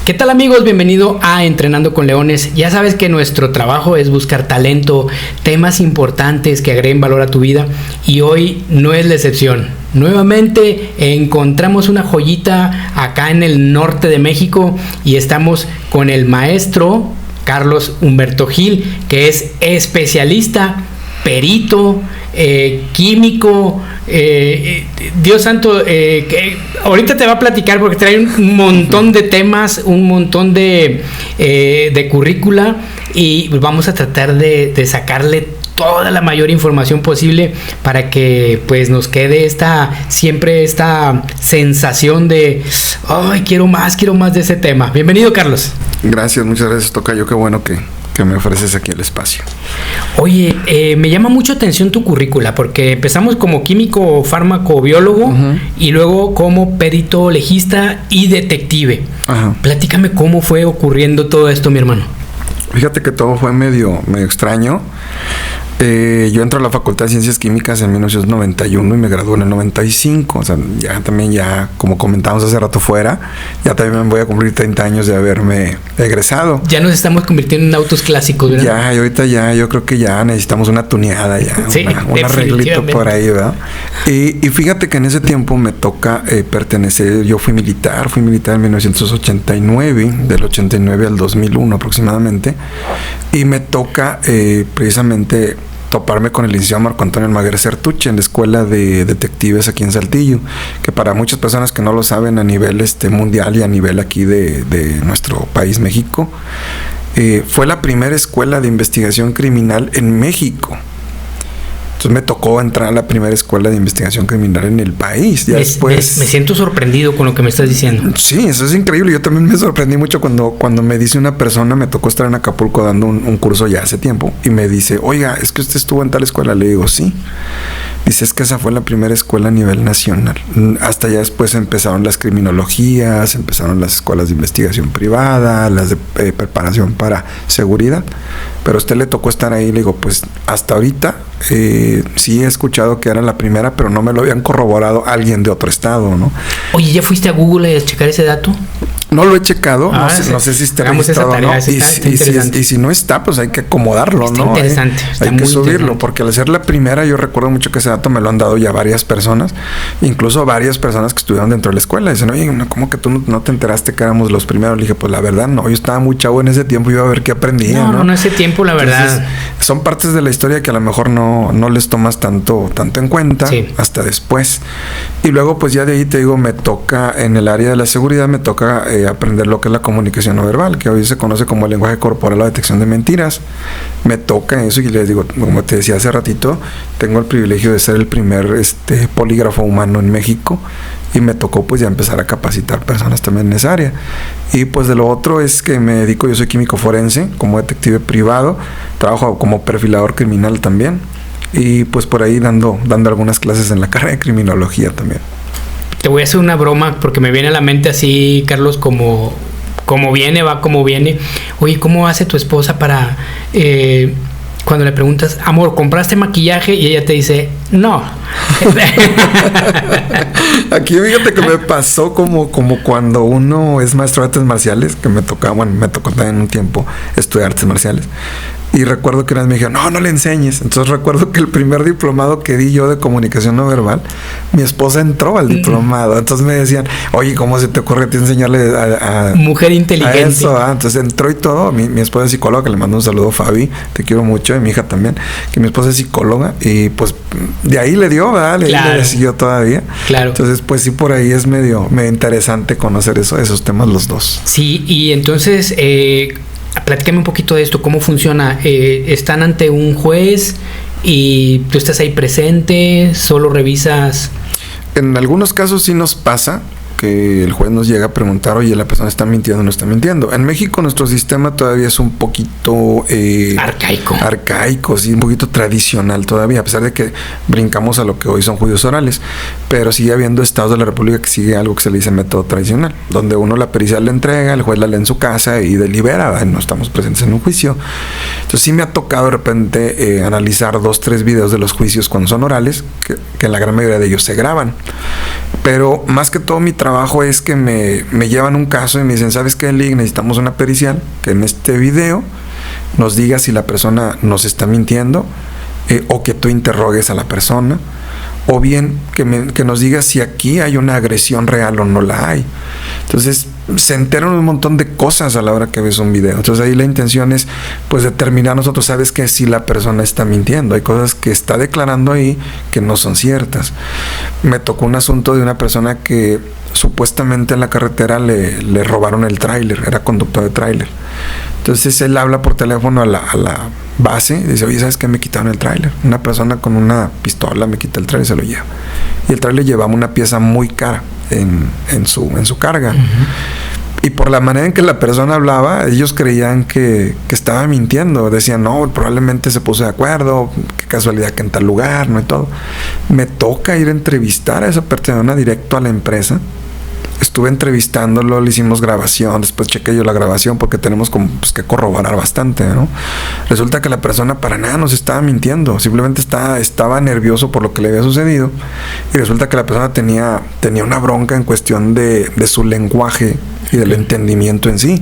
¿Qué tal, amigos? Bienvenido a Entrenando con Leones. Ya sabes que nuestro trabajo es buscar talento, temas importantes que agreguen valor a tu vida, y hoy no es la excepción. Nuevamente encontramos una joyita acá en el norte de México y estamos con el maestro Carlos Humberto Gil, que es especialista, perito, químico, Dios santo, que ahorita te va a platicar porque trae un montón de temas, un montón de currícula, y vamos a tratar de sacarle toda la mayor información posible para que pues nos quede siempre esta sensación de ay, quiero más de ese tema. Bienvenido, Carlos. Gracias, muchas gracias, tocayo, qué bueno que me ofreces aquí el espacio. Oye, me llama mucho atención tu currícula, porque empezamos como químico, fármaco, biólogo, y luego como perito legista y detective. Platícame cómo fue ocurriendo todo esto, mi hermano. Fíjate que todo fue medio extraño. Yo entro a la Facultad de Ciencias Químicas en 1991 y me gradué en el 95. O sea, ya como comentábamos hace rato fuera, ya también voy a cumplir 30 años de haberme egresado. Ya nos estamos convirtiendo en autos clásicos, ¿verdad? Ya, y ahorita yo creo que ya necesitamos una tuneada, sí, un arreglito por ahí, ¿verdad? Y fíjate que en ese tiempo me toca pertenecer, yo fui militar en 1989, del 89 al 2001 aproximadamente, y me toca precisamente toparme con el licenciado Marco Antonio Almaguer Certuche en la Escuela de Detectives aquí en Saltillo, que para muchas personas que no lo saben a nivel mundial y a nivel aquí de nuestro país, México, fue la primera escuela de investigación criminal en México. Entonces me tocó entrar a la primera escuela de investigación criminal en el país. Ya después me siento sorprendido con lo que me estás diciendo. Sí, eso es increíble. Yo también me sorprendí mucho cuando me dice una persona, me tocó estar en Acapulco dando un curso ya hace tiempo, y me dice, oiga, ¿es que usted estuvo en tal escuela? Le digo, sí. Dice, es que esa fue la primera escuela a nivel nacional. Hasta ya después empezaron las criminologías, empezaron las escuelas de investigación privada, las de preparación para seguridad. Pero a usted le tocó estar ahí. Le digo, pues hasta ahorita sí he escuchado que era la primera, pero no me lo habían corroborado alguien de otro estado, ¿no? Oye, ¿ya fuiste a Google a checar ese dato? No lo he checado, no sé si está registrado o no. Y si no está, pues hay que acomodarlo, está ¿no? Interesante. Hay que subirlo, porque al ser la primera, yo recuerdo mucho que ese dato me lo han dado ya varias personas, incluso varias personas que estuvieron dentro de la escuela. Dicen, oye, ¿cómo que tú no te enteraste que éramos los primeros? Le dije, pues la verdad no, yo estaba muy chavo en ese tiempo, iba a ver qué aprendía, ¿no? No, ese tiempo, la verdad. Entonces, son partes de la historia que a lo mejor no les tomas tanto en cuenta, sí, hasta después. Y luego, pues ya de ahí te digo, me toca, en el área de la seguridad, me toca aprender lo que es la comunicación no verbal, que hoy se conoce como el lenguaje corporal o detección de mentiras. Me toca eso, y les digo, como te decía hace ratito, tengo el privilegio de ser el primer polígrafo humano en México, y me tocó pues ya empezar a capacitar personas también en esa área. Y pues de lo otro es que me dedico, yo soy químico forense, como detective privado, trabajo como perfilador criminal también, y pues por ahí dando algunas clases en la carrera de criminología también. Te voy a hacer una broma porque me viene a la mente así, Carlos, como viene. Oye, ¿cómo hace tu esposa para cuando le preguntas, amor, ¿compraste maquillaje? Y ella te dice, no. Aquí fíjate que me pasó como cuando uno es maestro de artes marciales, que me tocó también un tiempo estudiar artes marciales. Y recuerdo que una vez me dijeron, no le enseñes. Entonces recuerdo que el primer diplomado que di yo de comunicación no verbal, mi esposa entró al diplomado. Entonces me decían, oye, ¿cómo se te ocurre a ti enseñarle a mujer inteligente? A eso, entonces entró y todo. Mi esposa es psicóloga, que le mando un saludo, Fabi, te quiero mucho, y mi hija también, que mi esposa es psicóloga, y pues de ahí le dio, ¿verdad? Le siguió todavía. Claro. Entonces, pues sí, por ahí es medio interesante conocer esos temas los dos. Sí, y entonces platícame un poquito de esto, ¿cómo funciona? ¿Están ante un juez y tú estás ahí presente? ¿Solo revisas? En algunos casos sí nos pasa que el juez nos llega a preguntar, oye, la persona está mintiendo o no está mintiendo. En México nuestro sistema todavía es un poquito arcaico, sí, un poquito tradicional todavía, a pesar de que brincamos a lo que hoy son juicios orales, pero sigue habiendo estados de la República que sigue algo que se le dice método tradicional, donde uno la pericia le entrega, el juez la lee en su casa y delibera, no estamos presentes en un juicio. Entonces sí me ha tocado de repente analizar 2-3 videos de los juicios cuando son orales, que en la gran mayoría de ellos se graban, pero más que todo mi trabajo trabajo es que me llevan un caso y me dicen, ¿sabes qué, Lig? Necesitamos una pericial que en este video nos diga si la persona nos está mintiendo, o que tú interrogues a la persona, o bien que nos diga si aquí hay una agresión real o no la hay. Entonces se enteran un montón de cosas a la hora que ves un video. Entonces ahí la intención es pues determinar nosotros, sabes que si la persona está mintiendo, hay cosas que está declarando ahí que no son ciertas. Me tocó un asunto de una persona que supuestamente en la carretera le robaron el tráiler, era conductor de tráiler. Entonces él habla por teléfono a la base y dice, oye, ¿sabes qué? Me quitaron el tráiler. Una persona con una pistola me quita el tráiler y se lo lleva. Y el tráiler llevaba una pieza muy cara en su carga. Uh-huh. Y por la manera en que la persona hablaba, ellos creían que estaba mintiendo. Decían, no, probablemente se puso de acuerdo, qué casualidad que en tal lugar, no y todo. Me toca ir a entrevistar a esa persona directo a la empresa. Estuve entrevistándolo, le hicimos grabación, después chequé yo la grabación porque tenemos como pues, que corroborar bastante, ¿no? Resulta que la persona para nada nos estaba mintiendo, simplemente estaba nervioso por lo que le había sucedido, y resulta que la persona tenía una bronca en cuestión de su lenguaje y del entendimiento en sí.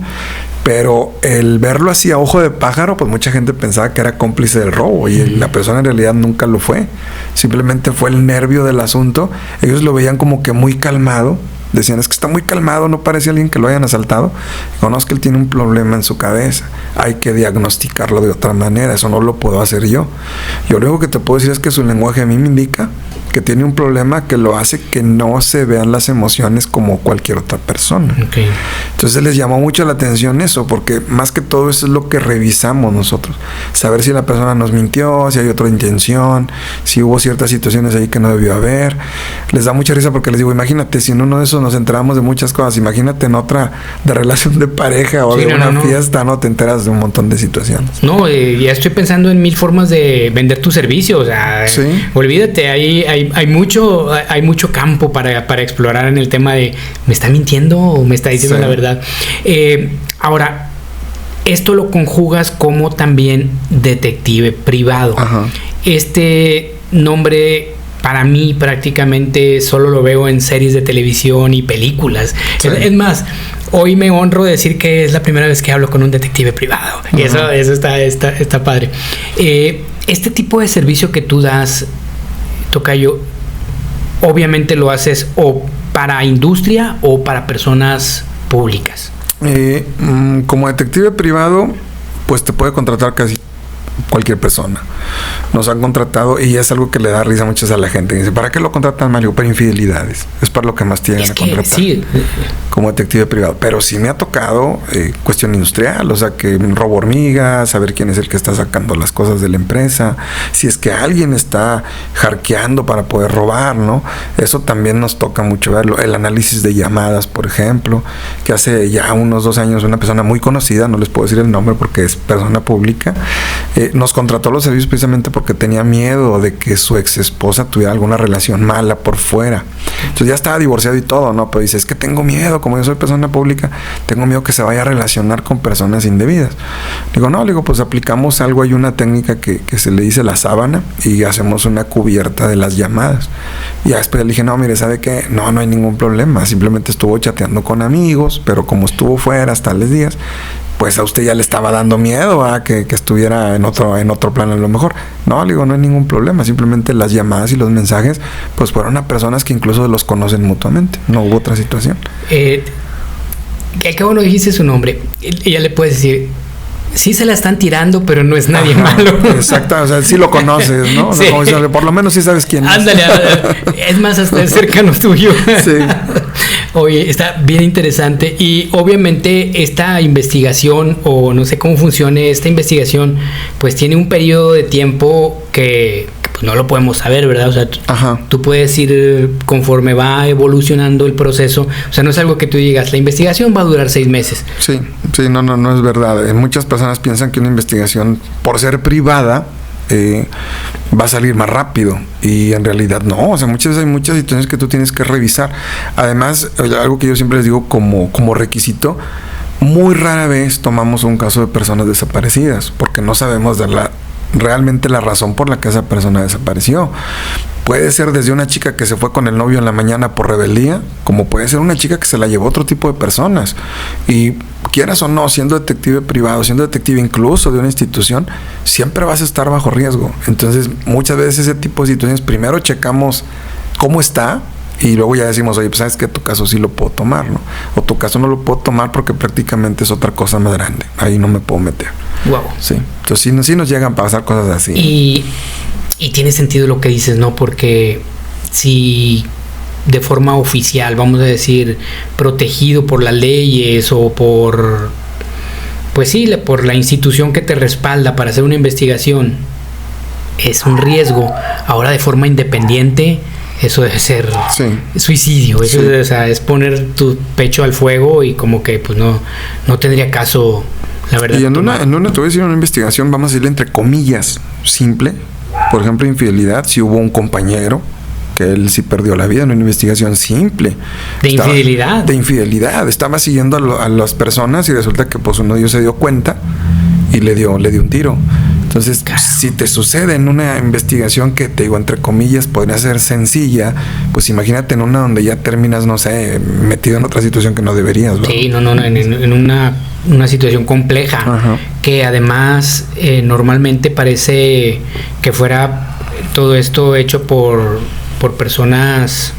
Pero el verlo así a ojo de pájaro, pues mucha gente pensaba que era cómplice del robo, y la persona en realidad nunca lo fue. Simplemente fue el nervio del asunto. Ellos lo veían como que muy calmado. Decían, es que está muy calmado, no parece alguien que lo hayan asaltado. Conozco que él tiene un problema en su cabeza. Hay que diagnosticarlo de otra manera. Eso no lo puedo hacer yo. Yo lo único que te puedo decir es que su lenguaje a mí me indica que tiene un problema que lo hace que no se vean las emociones como cualquier otra persona. Okay. Entonces les llamó mucho la atención eso, porque más que todo eso es lo que revisamos nosotros. Saber si la persona nos mintió, si hay otra intención, si hubo ciertas situaciones ahí que no debió haber. Les da mucha risa porque les digo, imagínate, si en uno de esos nos enteramos de muchas cosas, imagínate en otra de relación de pareja o sí, de una fiesta, ¿no? Te enteras de un montón de situaciones. No, ya estoy pensando en 1000 formas de vender tu servicio, o sea, ¿sí? Olvídate, hay mucho campo para explorar en el tema de ¿me está mintiendo o me está diciendo la verdad? Ahora, esto lo conjugas como también detective privado. Ajá. Este nombre para mí prácticamente solo lo veo en series de televisión y películas. Sí. Es más, hoy me honro de decir que es la primera vez que hablo con un detective privado. Uh-huh. Y eso está padre. Este tipo de servicio que tú das, Tocayo, obviamente lo haces o para industria o para personas públicas. Como detective privado, pues te puede contratar casi cualquier persona. Nos han contratado y es algo que le da risa muchas a la gente. Dice, ¿para qué lo contratan, Mario? Para infidelidades. Es para lo que más tienen que contratar. Sí. Como detective privado. Pero sí me ha tocado cuestión industrial, o sea, que robo hormigas, saber quién es el que está sacando las cosas de la empresa, si es que alguien está hackeando para poder robar, ¿no? Eso también nos toca mucho verlo. El análisis de llamadas, por ejemplo, que hace ya unos 2 años una persona muy conocida, no les puedo decir el nombre porque es persona pública, nos contrató los servicios precisamente porque tenía miedo de que su ex esposa tuviera alguna relación mala por fuera. Entonces ya estaba divorciado y todo, ¿no? Pero dice, es que tengo miedo, como yo soy persona pública, tengo miedo que se vaya a relacionar con personas indebidas. Digo, pues aplicamos algo, hay una técnica que se le dice la sábana y hacemos una cubierta de las llamadas. Y ya después le dije, no, mire, ¿sabe qué? No hay ningún problema, simplemente estuvo chateando con amigos, pero como estuvo fuera hasta tales días, pues a usted ya le estaba dando miedo a que estuviera en otro plano a lo mejor. No hay ningún problema, simplemente las llamadas y los mensajes pues fueron a personas que incluso los conocen mutuamente, no hubo otra situación. Qué bueno dijiste su nombre, ella le puedes decir, sí se la están tirando, pero no es nadie malo. Exacto, o sea, sí lo conoces, ¿no? Sí. O sea, por lo menos sí sabes quién es. Ándale, es más, hasta es cercano tuyo. Sí. Oye, está bien interesante y obviamente esta investigación, o no sé cómo funcione esta investigación, pues tiene un periodo de tiempo que pues no lo podemos saber, ¿verdad? O sea, tú puedes ir conforme va evolucionando el proceso, o sea, no es algo que tú digas, la investigación va a durar 6 meses. Sí, no es verdad. Muchas personas piensan que una investigación, por ser privada, va a salir más rápido y en realidad no, o sea, muchas veces hay muchas situaciones que tú tienes que revisar. Además, algo que yo siempre les digo como requisito, muy rara vez tomamos un caso de personas desaparecidas porque no sabemos realmente la razón por la que esa persona desapareció. Puede ser desde una chica que se fue con el novio en la mañana por rebeldía, como puede ser una chica que se la llevó otro tipo de personas. Y quieras o no, siendo detective privado, siendo detective incluso de una institución, siempre vas a estar bajo riesgo. Entonces, muchas veces ese tipo de situaciones, primero checamos cómo está y luego ya decimos, oye, pues sabes que tu caso sí lo puedo tomar, ¿no? O tu caso no lo puedo tomar porque prácticamente es otra cosa más grande. Ahí no me puedo meter. Wow. Sí. Entonces, sí nos llegan a pasar cosas así. Y tiene sentido lo que dices, ¿no? Porque si de forma oficial, vamos a decir, protegido por las leyes o por, pues sí, por la institución que te respalda para hacer una investigación, es un riesgo. Ahora de forma independiente, eso debe ser suicidio. Eso es, o sea, es poner tu pecho al fuego y como que pues no tendría caso, la verdad. Y te voy a decir, una investigación, vamos a decirle entre comillas, simple. Por ejemplo, infidelidad, si hubo un compañero que él sí perdió la vida en una investigación simple. Infidelidad. De infidelidad. Estaba siguiendo a las personas y resulta que pues uno de ellos se dio cuenta y le dio un tiro. Entonces, si te sucede en una investigación que, te digo, entre comillas, podría ser sencilla, pues imagínate en una donde ya terminas, no sé, metido en otra situación que no deberías, ¿verdad? Sí, en una situación compleja. Ajá. Que además normalmente parece que fuera todo esto hecho por personas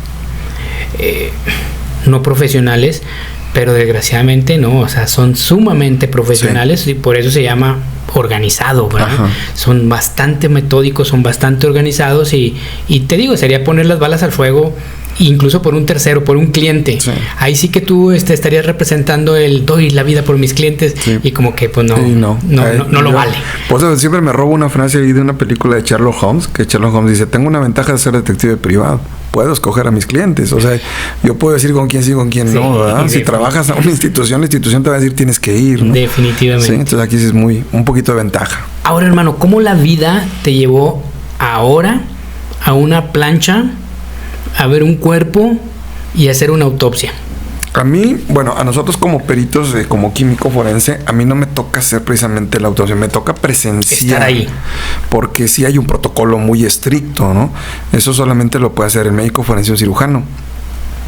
no profesionales, pero desgraciadamente no, o sea, son sumamente profesionales y por eso se llama organizado, ¿verdad? Ajá. Son bastante metódicos, son bastante organizados y te digo, sería poner las balas al fuego incluso por un tercero, por un cliente. Sí. Ahí sí que tú estarías representando doy la vida por mis clientes y como que pues no lo vale. Pues siempre me robo una frase ahí de una película de Sherlock Holmes, que Sherlock Holmes dice, tengo una ventaja de ser detective privado. Puedo escoger a mis clientes, o sea, yo puedo decir con quién sí, con quién no, ¿verdad? Si trabajas a una institución, la institución te va a decir tienes que ir, ¿no? Definitivamente. Sí, entonces aquí sí es un poquito de ventaja. Ahora, hermano, ¿cómo la vida te llevó ahora a una plancha, a ver un cuerpo y hacer una autopsia? A mí, bueno, a nosotros como peritos, como químico forense, a mí no me toca hacer precisamente la autopsia, me toca presenciar. Estar ahí. Porque sí hay un protocolo muy estricto, ¿no? Eso solamente lo puede hacer el médico forense o cirujano.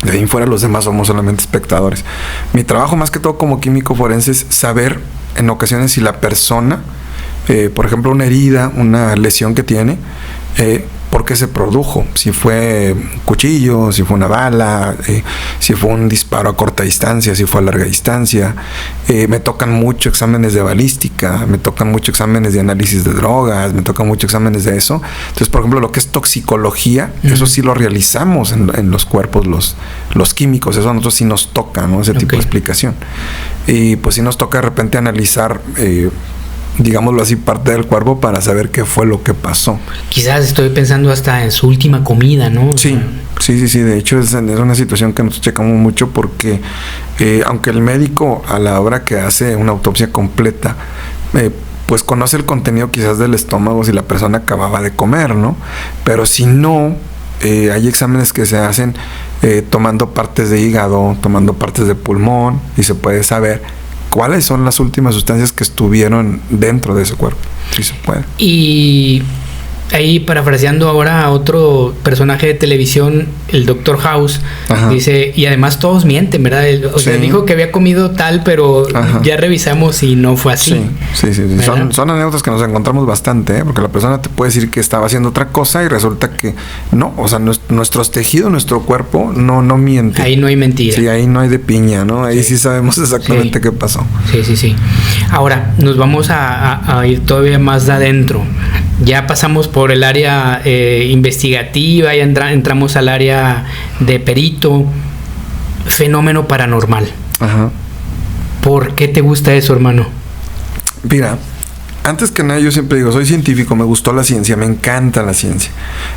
De ahí en fuera los demás somos solamente espectadores. Mi trabajo más que todo como químico forense es saber en ocasiones si la persona, por ejemplo, una herida, una lesión que tiene, por qué se produjo, si fue un cuchillo, si fue una bala, si fue un disparo a corta distancia, si fue a larga distancia. Me tocan mucho exámenes de balística, me tocan mucho exámenes de análisis de drogas, me tocan mucho exámenes de eso. Entonces, por ejemplo, lo que es toxicología, eso sí lo realizamos en los cuerpos, los químicos, eso a nosotros sí nos toca, ¿no? Ese tipo de explicación. Y pues sí nos toca de repente analizar digámoslo así, parte del cuerpo para saber qué fue lo que pasó. Quizás estoy pensando hasta en su última comida, ¿no? Sí. De hecho, es una situación que nosotros checamos mucho porque aunque el médico a la hora que hace una autopsia completa, pues conoce el contenido quizás del estómago si la persona acababa de comer, ¿no? Pero si no, hay exámenes que se hacen tomando partes de hígado, tomando partes de pulmón y se puede saber cuáles son las últimas sustancias que estuvieron dentro de ese cuerpo. Sí se puede. Y ahí, parafraseando ahora a otro personaje de televisión, el Dr. House, dice, y además todos mienten, ¿verdad? O sea, dijo que había comido tal, pero ya revisamos y no fue así. Sí. Son anécdotas que nos encontramos bastante, porque la persona te puede decir que estaba haciendo otra cosa y resulta que no, o sea, nuestros tejidos, nuestro cuerpo no miente. Ahí no hay mentira. Sí, ahí no hay de piña, ¿no? Ahí sí sabemos exactamente qué pasó. Sí. Ahora, nos vamos a ir todavía más de adentro. Ya pasamos por el área investigativa, ya entramos al área de perito, fenómeno paranormal. Ajá. ¿Por qué te gusta eso, hermano? Mira, antes que nada yo siempre digo, soy científico, me gustó la ciencia, me encanta la ciencia.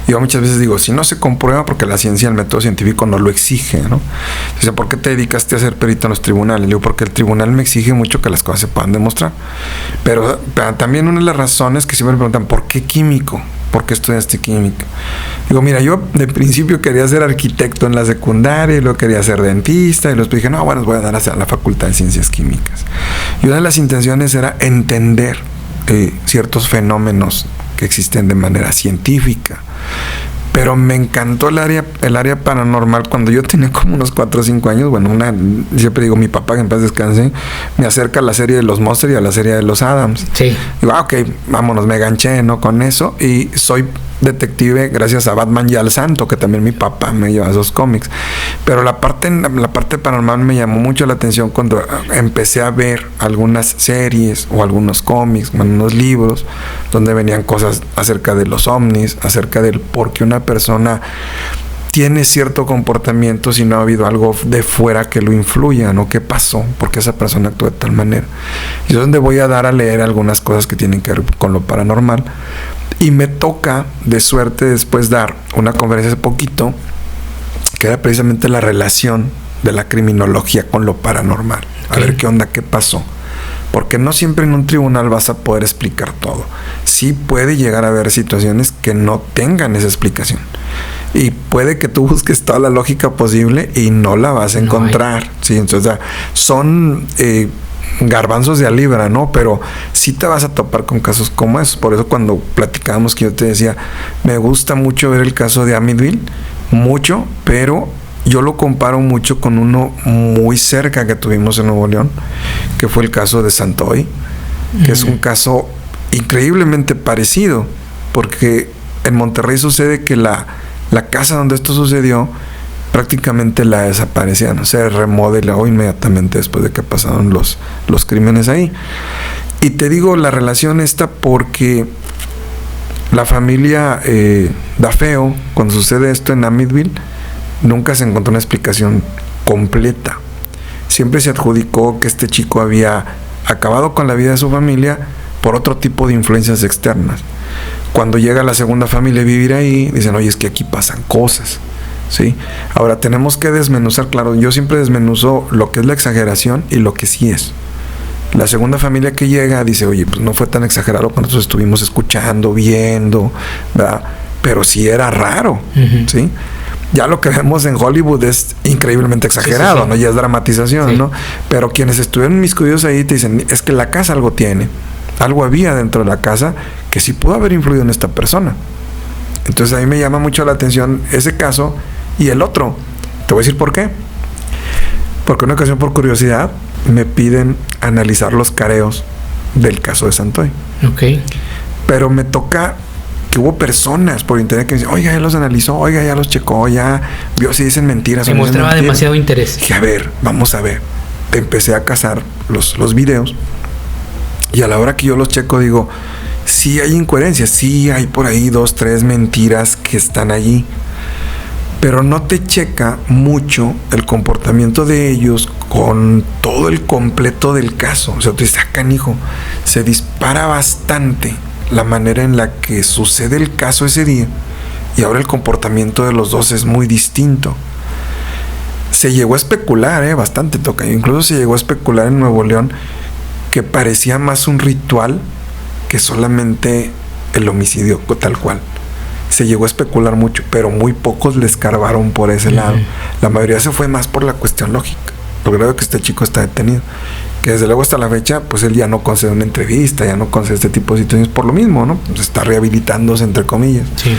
Yo muchas veces digo, si no se comprueba, porque la ciencia, el método científico no lo exige, ¿no? Dice, ¿por qué te dedicaste a ser perito en los tribunales? Le digo, porque el tribunal me exige mucho que las cosas se puedan demostrar. Pero también una de las razones que siempre me preguntan, ¿por qué químico? ¿Por qué estudiaste química? Digo, mira, yo de principio quería ser arquitecto en la secundaria y luego quería ser dentista y luego dije, no, bueno, voy a dar a la Facultad de Ciencias Químicas. Y una de las intenciones era entender ciertos fenómenos que existen de manera científica. Pero me encantó el área paranormal cuando yo tenía como unos 4 o 5 años. Bueno, siempre digo, mi papá, que en paz descanse, me acerca a la serie de los Monsters y a la serie de los Addams. Sí. Digo, ok, vámonos, me ganché, ¿no? Con eso. Y soy detective gracias a Batman y al Santo, que también mi papá me lleva a esos cómics. Pero la parte paranormal me llamó mucho la atención cuando empecé a ver algunas series o algunos cómics, unos libros donde venían cosas acerca de los ovnis, acerca del por qué una persona tiene cierto comportamiento si no ha habido algo de fuera que lo influya, ¿no? ¿Qué pasó? ¿Por qué esa persona actúa de tal manera? Y es donde voy a dar a leer algunas cosas que tienen que ver con lo paranormal. Y me toca, de suerte, después dar una conferencia hace poquito, que era precisamente la relación de la criminología con lo paranormal. A ver qué onda, qué pasó. Porque no siempre en un tribunal vas a poder explicar todo. Sí puede llegar a haber situaciones que no tengan esa explicación. Y puede que tú busques toda la lógica posible y no la vas a encontrar. Sí, entonces, son garbanzos de a libra, ¿no? Pero sí te vas a topar con casos como esos. Por eso cuando platicábamos, que yo te decía, me gusta mucho ver el caso de Amityville, mucho, pero yo lo comparo mucho con uno muy cerca que tuvimos en Nuevo León, que fue el caso de Santoy, que es un caso increíblemente parecido, porque en Monterrey sucede que la casa donde esto sucedió prácticamente la desaparecían, se remodeló inmediatamente después de que pasaron los crímenes ahí. Y te digo la relación esta porque la familia Dafeo, cuando sucede esto en Amityville, nunca se encontró una explicación completa. Siempre se adjudicó que este chico había acabado con la vida de su familia por otro tipo de influencias externas. Cuando llega la segunda familia a vivir ahí, dicen, oye, es que aquí pasan cosas, ¿sí? Ahora tenemos que desmenuzar, claro, yo siempre desmenuzo lo que es la exageración y lo que sí es. La segunda familia que llega dice, oye, pues no fue tan exagerado cuando nosotros estuvimos escuchando, viendo, ¿verdad? Pero sí era raro, ¿sí? Ya lo que vemos en Hollywood es increíblemente exagerado, ¿no? Ya es dramatización, ¿no? Pero quienes estuvieron inmiscuidos ahí te dicen, es que la casa algo tiene. Algo había dentro de la casa que sí pudo haber influido en esta persona. Entonces a mí me llama mucho la atención ese caso y el otro. Te voy a decir por qué. Porque una ocasión, por curiosidad, me piden analizar los careos del caso de Santoy. Ok. Pero me toca que hubo personas por internet que me dicen, oiga, ya los analizó, oiga, ya los checó, ya vio si dicen mentiras. Se mostraba demasiado interés. Dije, a ver, vamos a ver. Te empecé a cazar los videos. Y a la hora que yo los checo digo, sí hay incoherencias, sí hay por ahí 2, 3 mentiras que están allí, pero no te checa mucho el comportamiento de ellos con todo el completo del caso. O sea, tú dices, canijo, se dispara bastante la manera en la que sucede el caso ese día y ahora el comportamiento de los dos es muy distinto. Se llegó a especular, bastante toca, incluso se llegó a especular en Nuevo León que parecía más un ritual que solamente el homicidio tal cual. Se llegó a especular mucho, pero muy pocos le escarbaron por ese lado. La mayoría se fue más por la cuestión lógica. Lo grave que este chico está detenido, que desde luego hasta la fecha, pues él ya no concede una entrevista, ya no concede este tipo de situaciones por lo mismo, ¿no? Pues está rehabilitándose, entre comillas. Sí.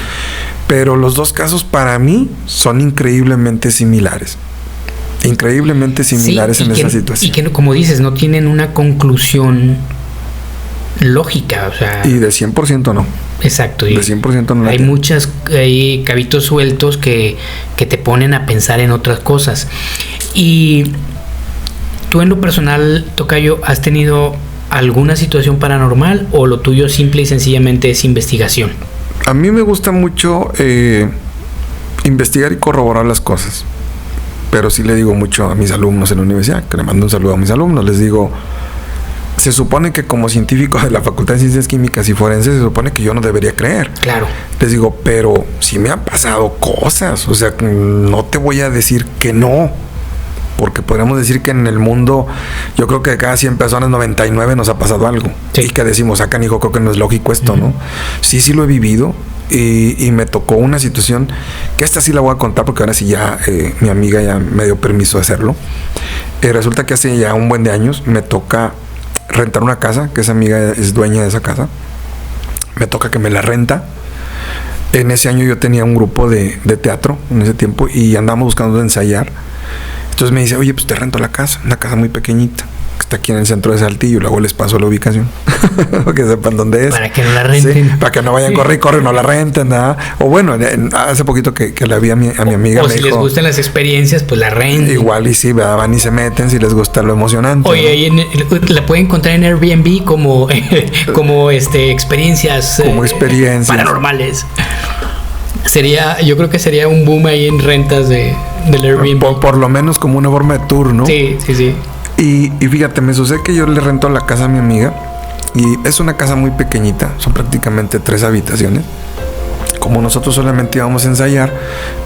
Pero los dos casos para mí son increíblemente similares. Increíblemente similares en esa situación. Y que, como dices, no tienen una conclusión lógica, o sea... Y de 100% no. Exacto. De 100% no. Hay cabitos sueltos que te ponen a pensar en otras cosas. Y tú en lo personal, Tocayo, ¿has tenido alguna situación paranormal o lo tuyo simple y sencillamente es investigación? A mí me gusta mucho investigar y corroborar las cosas. Pero sí le digo mucho a mis alumnos en la universidad, que le mando un saludo a mis alumnos, les digo, se supone que como científico de la Facultad de Ciencias Químicas y Forenses, se supone que yo no debería creer. Claro. Les digo, pero sí me han pasado cosas, o sea, no te voy a decir que no, porque podríamos decir que en el mundo, yo creo que de cada 100 personas, 99 nos ha pasado algo. Sí. Y que decimos, canijo, creo que no es lógico esto, ¿no? Sí lo he vivido. Y me tocó una situación que esta sí la voy a contar porque ahora sí ya mi amiga ya me dio permiso de hacerlo. Resulta que hace ya un buen de años me toca rentar una casa, que esa amiga es dueña de esa casa. Me toca que me la renta. En ese año yo tenía un grupo de teatro en ese tiempo y andábamos buscando ensayar. Entonces me dice, oye, pues te rento la casa, una casa muy pequeñita, que está aquí en el centro de Saltillo, y luego les paso la ubicación, para que sepan dónde es. Para que no la renten. Sí, para que no vayan, corre y corre, no la renten, nada. O bueno, hace poquito que la vi a mi amiga. O si les gustan las experiencias, pues la renten. Igual y sí, van y se meten si les gusta lo emocionante. Oye, ¿no? La pueden encontrar en Airbnb como experiencias. Como experiencias paranormales. Yo creo que sería un boom ahí en rentas del Airbnb. Por lo menos como una forma de tour, ¿no? Sí. Y fíjate, me sucede que yo le rento la casa a mi amiga y es una casa muy pequeñita, son prácticamente 3 habitaciones. Como nosotros solamente íbamos a ensayar,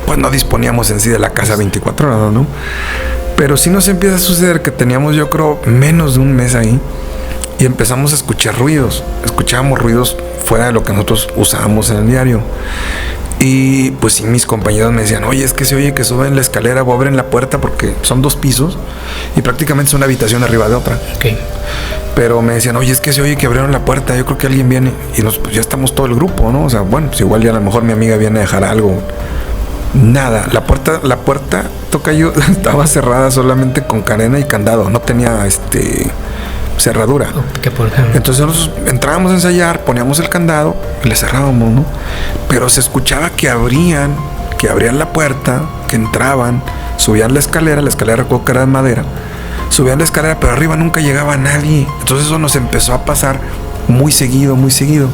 pues no disponíamos en sí de la casa 24 horas, ¿no? Pero sí nos empieza a suceder que teníamos, yo creo, menos de un mes ahí y empezamos a escuchar ruidos. Escuchábamos ruidos fuera de lo que nosotros usábamos en el diario. Y pues sí, mis compañeros me decían, oye, es que se oye que suben la escalera o abren la puerta, porque son 2 pisos y prácticamente es una habitación arriba de otra. Okay. Pero me decían, oye, es que se oye que abrieron la puerta, yo creo que alguien viene. Y pues ya estamos todo el grupo, ¿no? O sea, bueno, pues igual ya a lo mejor mi amiga viene a dejar algo. Nada, la puerta, tocayo, estaba cerrada solamente con cadena y candado, no tenía cerradura. Entonces nosotros entrábamos a ensayar, poníamos el candado y le cerrábamos, ¿no? Pero se escuchaba que abrían la puerta, que entraban, subían la escalera recuerdo que era de madera, subían la escalera, pero arriba nunca llegaba nadie. Entonces eso nos empezó a pasar muy seguido. Entonces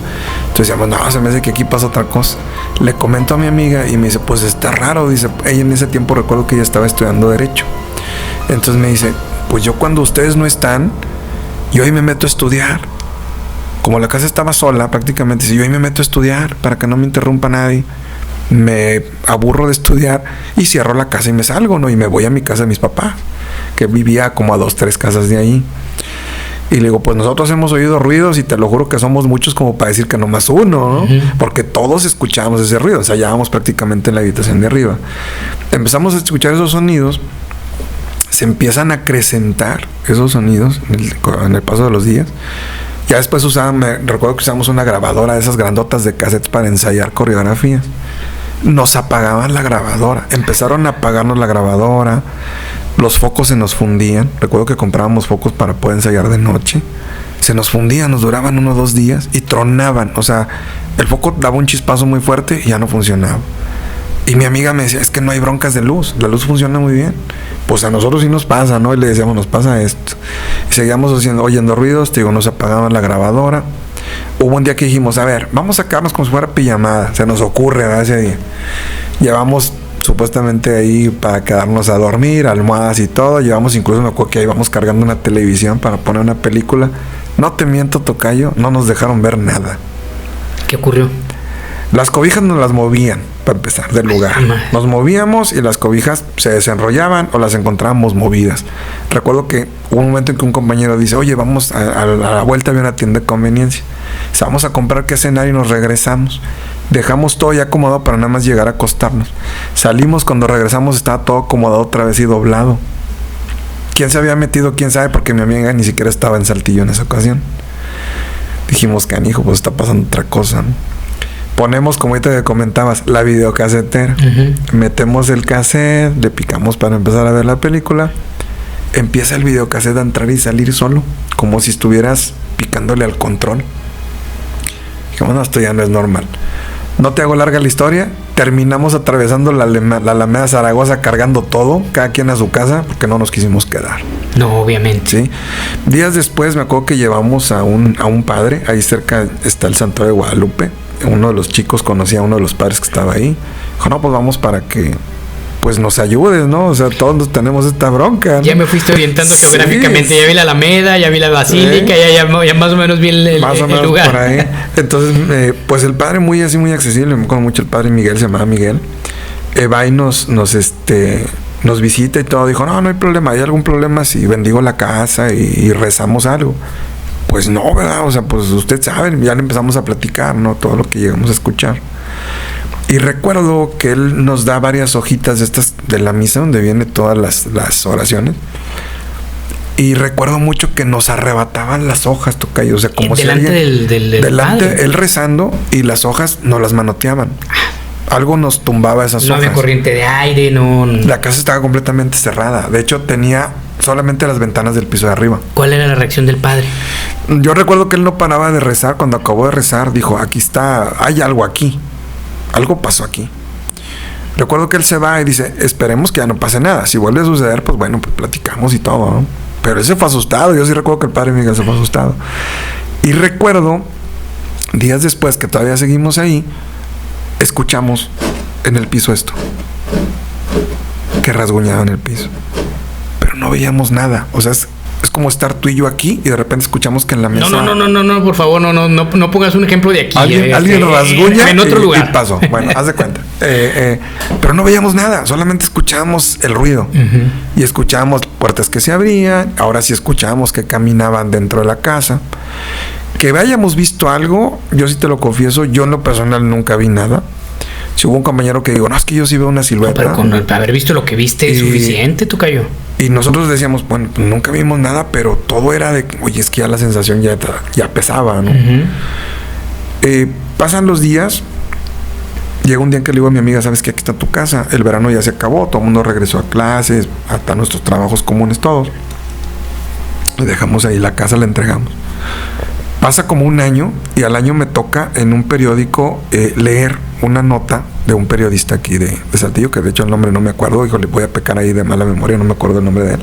decíamos, no, se me hace que aquí pasa otra cosa. Le comento a mi amiga y me dice, pues está raro. Dice, ella en ese tiempo recuerdo que ella estaba estudiando Derecho. Entonces me dice, pues yo cuando ustedes no están, yo ahí me meto a estudiar. Como la casa estaba sola prácticamente, si yo ahí me meto a estudiar para que no me interrumpa nadie, me aburro de estudiar y cierro la casa y me salgo, ¿no? Y me voy a mi casa de mis papás, que vivía como a 2-3 casas de ahí. Y le digo, pues nosotros hemos oído ruidos y te lo juro que somos muchos como para decir que nomás uno, ¿no? Uh-huh. Porque todos escuchábamos ese ruido, o sea, ya íbamos prácticamente en la habitación de arriba. Empezamos a escuchar esos sonidos. Se empiezan a acrecentar esos sonidos en el paso de los días. Ya después recuerdo que usamos una grabadora de esas grandotas de cassettes para ensayar coreografías. Nos apagaban la grabadora. Empezaron a apagarnos la grabadora. Los focos se nos fundían. Recuerdo que comprábamos focos para poder ensayar de noche. Se nos fundían, nos duraban 1 o 2 días y tronaban. O sea, el foco daba un chispazo muy fuerte y ya no funcionaba. Y mi amiga me decía, es que no hay broncas de luz, la luz funciona muy bien. Pues a nosotros sí nos pasa, ¿no? Y le decíamos, nos pasa esto. Y seguíamos oyendo ruidos, nos apagaban la grabadora. Hubo un día que dijimos, a ver, vamos a quedarnos como si fuera pijamada. Se nos ocurre, ¿verdad? Ese día. Llevamos supuestamente ahí para quedarnos a dormir, almohadas y todo. Llevamos incluso, me acuerdo que ahí íbamos cargando una televisión para poner una película. No te miento, tocayo, no nos dejaron ver nada. ¿Qué ocurrió? Las cobijas nos las movían, para empezar, del lugar. Nos movíamos y las cobijas se desenrollaban o las encontrábamos movidas. Recuerdo que hubo un momento en que un compañero dice, oye, vamos a la vuelta, había una tienda de conveniencia. Dice, vamos a comprar qué cenar y nos regresamos. Dejamos todo ya acomodado para nada más llegar a acostarnos. Salimos, cuando regresamos estaba todo acomodado otra vez y doblado. ¿Quién se había metido? ¿Quién sabe? Porque mi amiga ni siquiera estaba en Saltillo en esa ocasión. Dijimos, canijo, pues está pasando otra cosa, ¿no? Ponemos, como ahorita te comentabas, la videocasetera. Uh-huh. Metemos el cassette, le picamos para empezar a ver la película. Empieza el videocassette a entrar y salir solo, como si estuvieras picándole al control. Dijimos, no, esto ya no es normal. No te hago larga la historia. Terminamos atravesando la Alameda Zaragoza cargando todo, cada quien a su casa, porque no nos quisimos quedar. No, obviamente. Sí. Días después me acuerdo que llevamos a un padre. Ahí cerca está el Santuario de Guadalupe. Uno de los chicos conocía a uno de los padres que estaba ahí. Dijo, no, pues vamos para que pues nos ayudes, ¿no? O sea, todos tenemos esta bronca, ¿no? Ya me fuiste orientando geográficamente. Ya vi la Alameda, ya vi la Basílica, ya más o menos vi el lugar. Por ahí. Entonces, pues el padre muy accesible. Me acuerdo mucho el padre Miguel, se llamaba Miguel. Va y nos visita y todo. Dijo, no hay problema. ¿Hay algún problema si bendigo la casa y rezamos algo? Pues no, ¿verdad? O sea, pues usted sabe, ya le empezamos a platicar, ¿no? Todo lo que llegamos a escuchar. Y recuerdo que él nos da varias hojitas de estas de la misa donde vienen todas las oraciones. Y recuerdo mucho que nos arrebataban las hojas, tocayo. O sea, como delante si alguien... delante padre. Él rezando y las hojas nos las manoteaban. Algo nos tumbaba esas hojas. No había corriente de aire, no... La casa estaba completamente cerrada. De hecho, tenía solamente las ventanas del piso de arriba. ¿Cuál era la reacción del padre? Yo recuerdo que él no paraba de rezar. Cuando acabó de rezar, dijo, aquí está, hay algo aquí. Algo pasó aquí. Recuerdo que él se va y dice, esperemos que ya no pase nada. Si vuelve a suceder, pues bueno, pues platicamos y todo, ¿no? Pero él se fue asustado. Yo sí recuerdo que el padre Miguel se fue asustado. Y recuerdo, días después que todavía seguimos ahí, escuchamos en el piso esto. Que rasguñaba en el piso. Pero no veíamos nada. O sea, es como estar tú y yo aquí y de repente escuchamos que en la mesa... No, por favor, no pongas un ejemplo de aquí. Alguien rasguña en otro lugar. Y pasó. Bueno, haz de cuenta. Pero no veíamos nada, solamente escuchábamos el ruido. Uh-huh. Y escuchábamos puertas que se abrían, ahora sí escuchábamos que caminaban dentro de la casa. Que hayamos visto algo, yo sí te lo confieso, yo en lo personal nunca vi nada. Si hubo un compañero que digo, no, es que yo sí veo una silueta. No, pero con haber visto lo que viste es suficiente, tocayo. Y nosotros decíamos, bueno, pues nunca vimos nada, pero todo era de, oye, es que ya la sensación ya pesaba, ¿no? Uh-huh. Pasan los días, llega un día en que le digo a mi amiga, ¿sabes qué? Aquí está tu casa, el verano ya se acabó, todo el mundo regresó a clases, hasta nuestros trabajos comunes todos. Y dejamos ahí la casa, la entregamos. Pasa como un año y al año me toca en un periódico leer una nota de un periodista aquí de Saltillo, que de hecho el nombre no me acuerdo, híjole, voy a pecar ahí de mala memoria, no me acuerdo el nombre de él,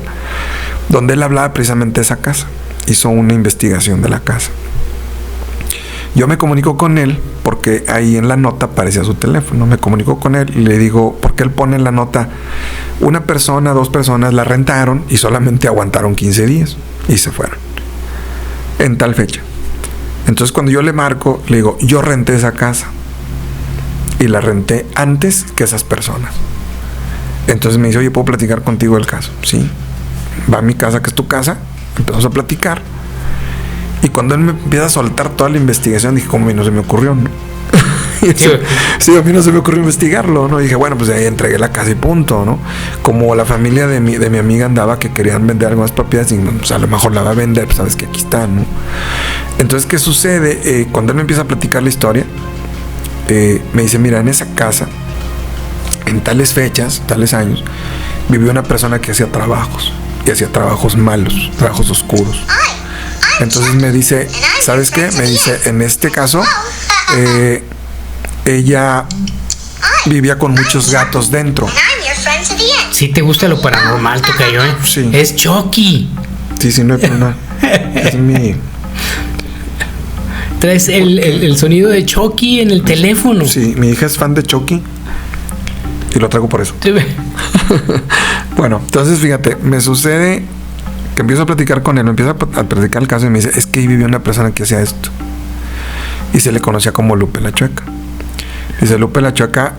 donde él hablaba precisamente de esa casa, hizo una investigación de la casa. Yo me comunico con él porque ahí en la nota aparecía su teléfono, me comunico con él y le digo, porque él pone en la nota, una persona, 2 personas la rentaron y solamente aguantaron 15 días y se fueron, en tal fecha. Entonces cuando yo le marco, le digo, yo renté esa casa y la renté antes que esas personas. Entonces me dice, oye, ¿puedo platicar contigo el caso? Sí. Va a mi casa, que es tu casa, empezamos a platicar. Y cuando él me empieza a soltar toda la investigación, dije, como a mí no se me ocurrió, ¿no? Sí, a mí no se me ocurrió investigarlo, ¿no? Y dije, bueno, pues ahí entregué la casa y punto, ¿no? Como la familia de mi amiga andaba que querían vender algunas propiedades, y pues a lo mejor la va a vender, pues sabes que aquí está, ¿no? Entonces, ¿qué sucede? Cuando él me empieza a platicar la historia, me dice, mira, en esa casa, en tales fechas, tales años, vivió una persona que hacía trabajos, y hacía trabajos malos, trabajos oscuros. Entonces me dice, ¿sabes qué? Me dice, en este caso, ella vivía con muchos gatos dentro. Si te gusta lo paranormal, tocayo, ¿eh? Sí. Es Chucky. Sí, no hay problema. Es mi... Traes el sonido de Chucky en el teléfono. Sí, mi hija es fan de Chucky y lo traigo por eso. Sí. Bueno, entonces fíjate, me sucede que empiezo a platicar con él, me empieza a platicar el caso y me dice, es que ahí vivió una persona que hacía esto. Y se le conocía como Lupe la Chueca. Dice, Lupe la Chueca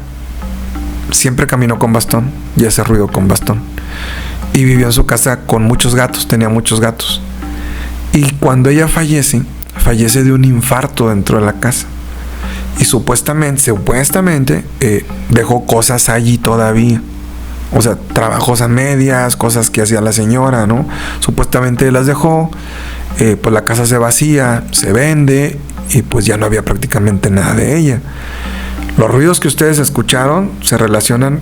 siempre caminó con bastón y hacía ruido con bastón. Y vivió en su casa con muchos gatos, tenía muchos gatos. Y cuando ella fallece de un infarto dentro de la casa. Y supuestamente dejó cosas allí todavía. O sea, trabajos a medias, cosas que hacía la señora, ¿no? Supuestamente las dejó, pues la casa se vacía, se vende y pues ya no había prácticamente nada de ella. Los ruidos que ustedes escucharon se relacionan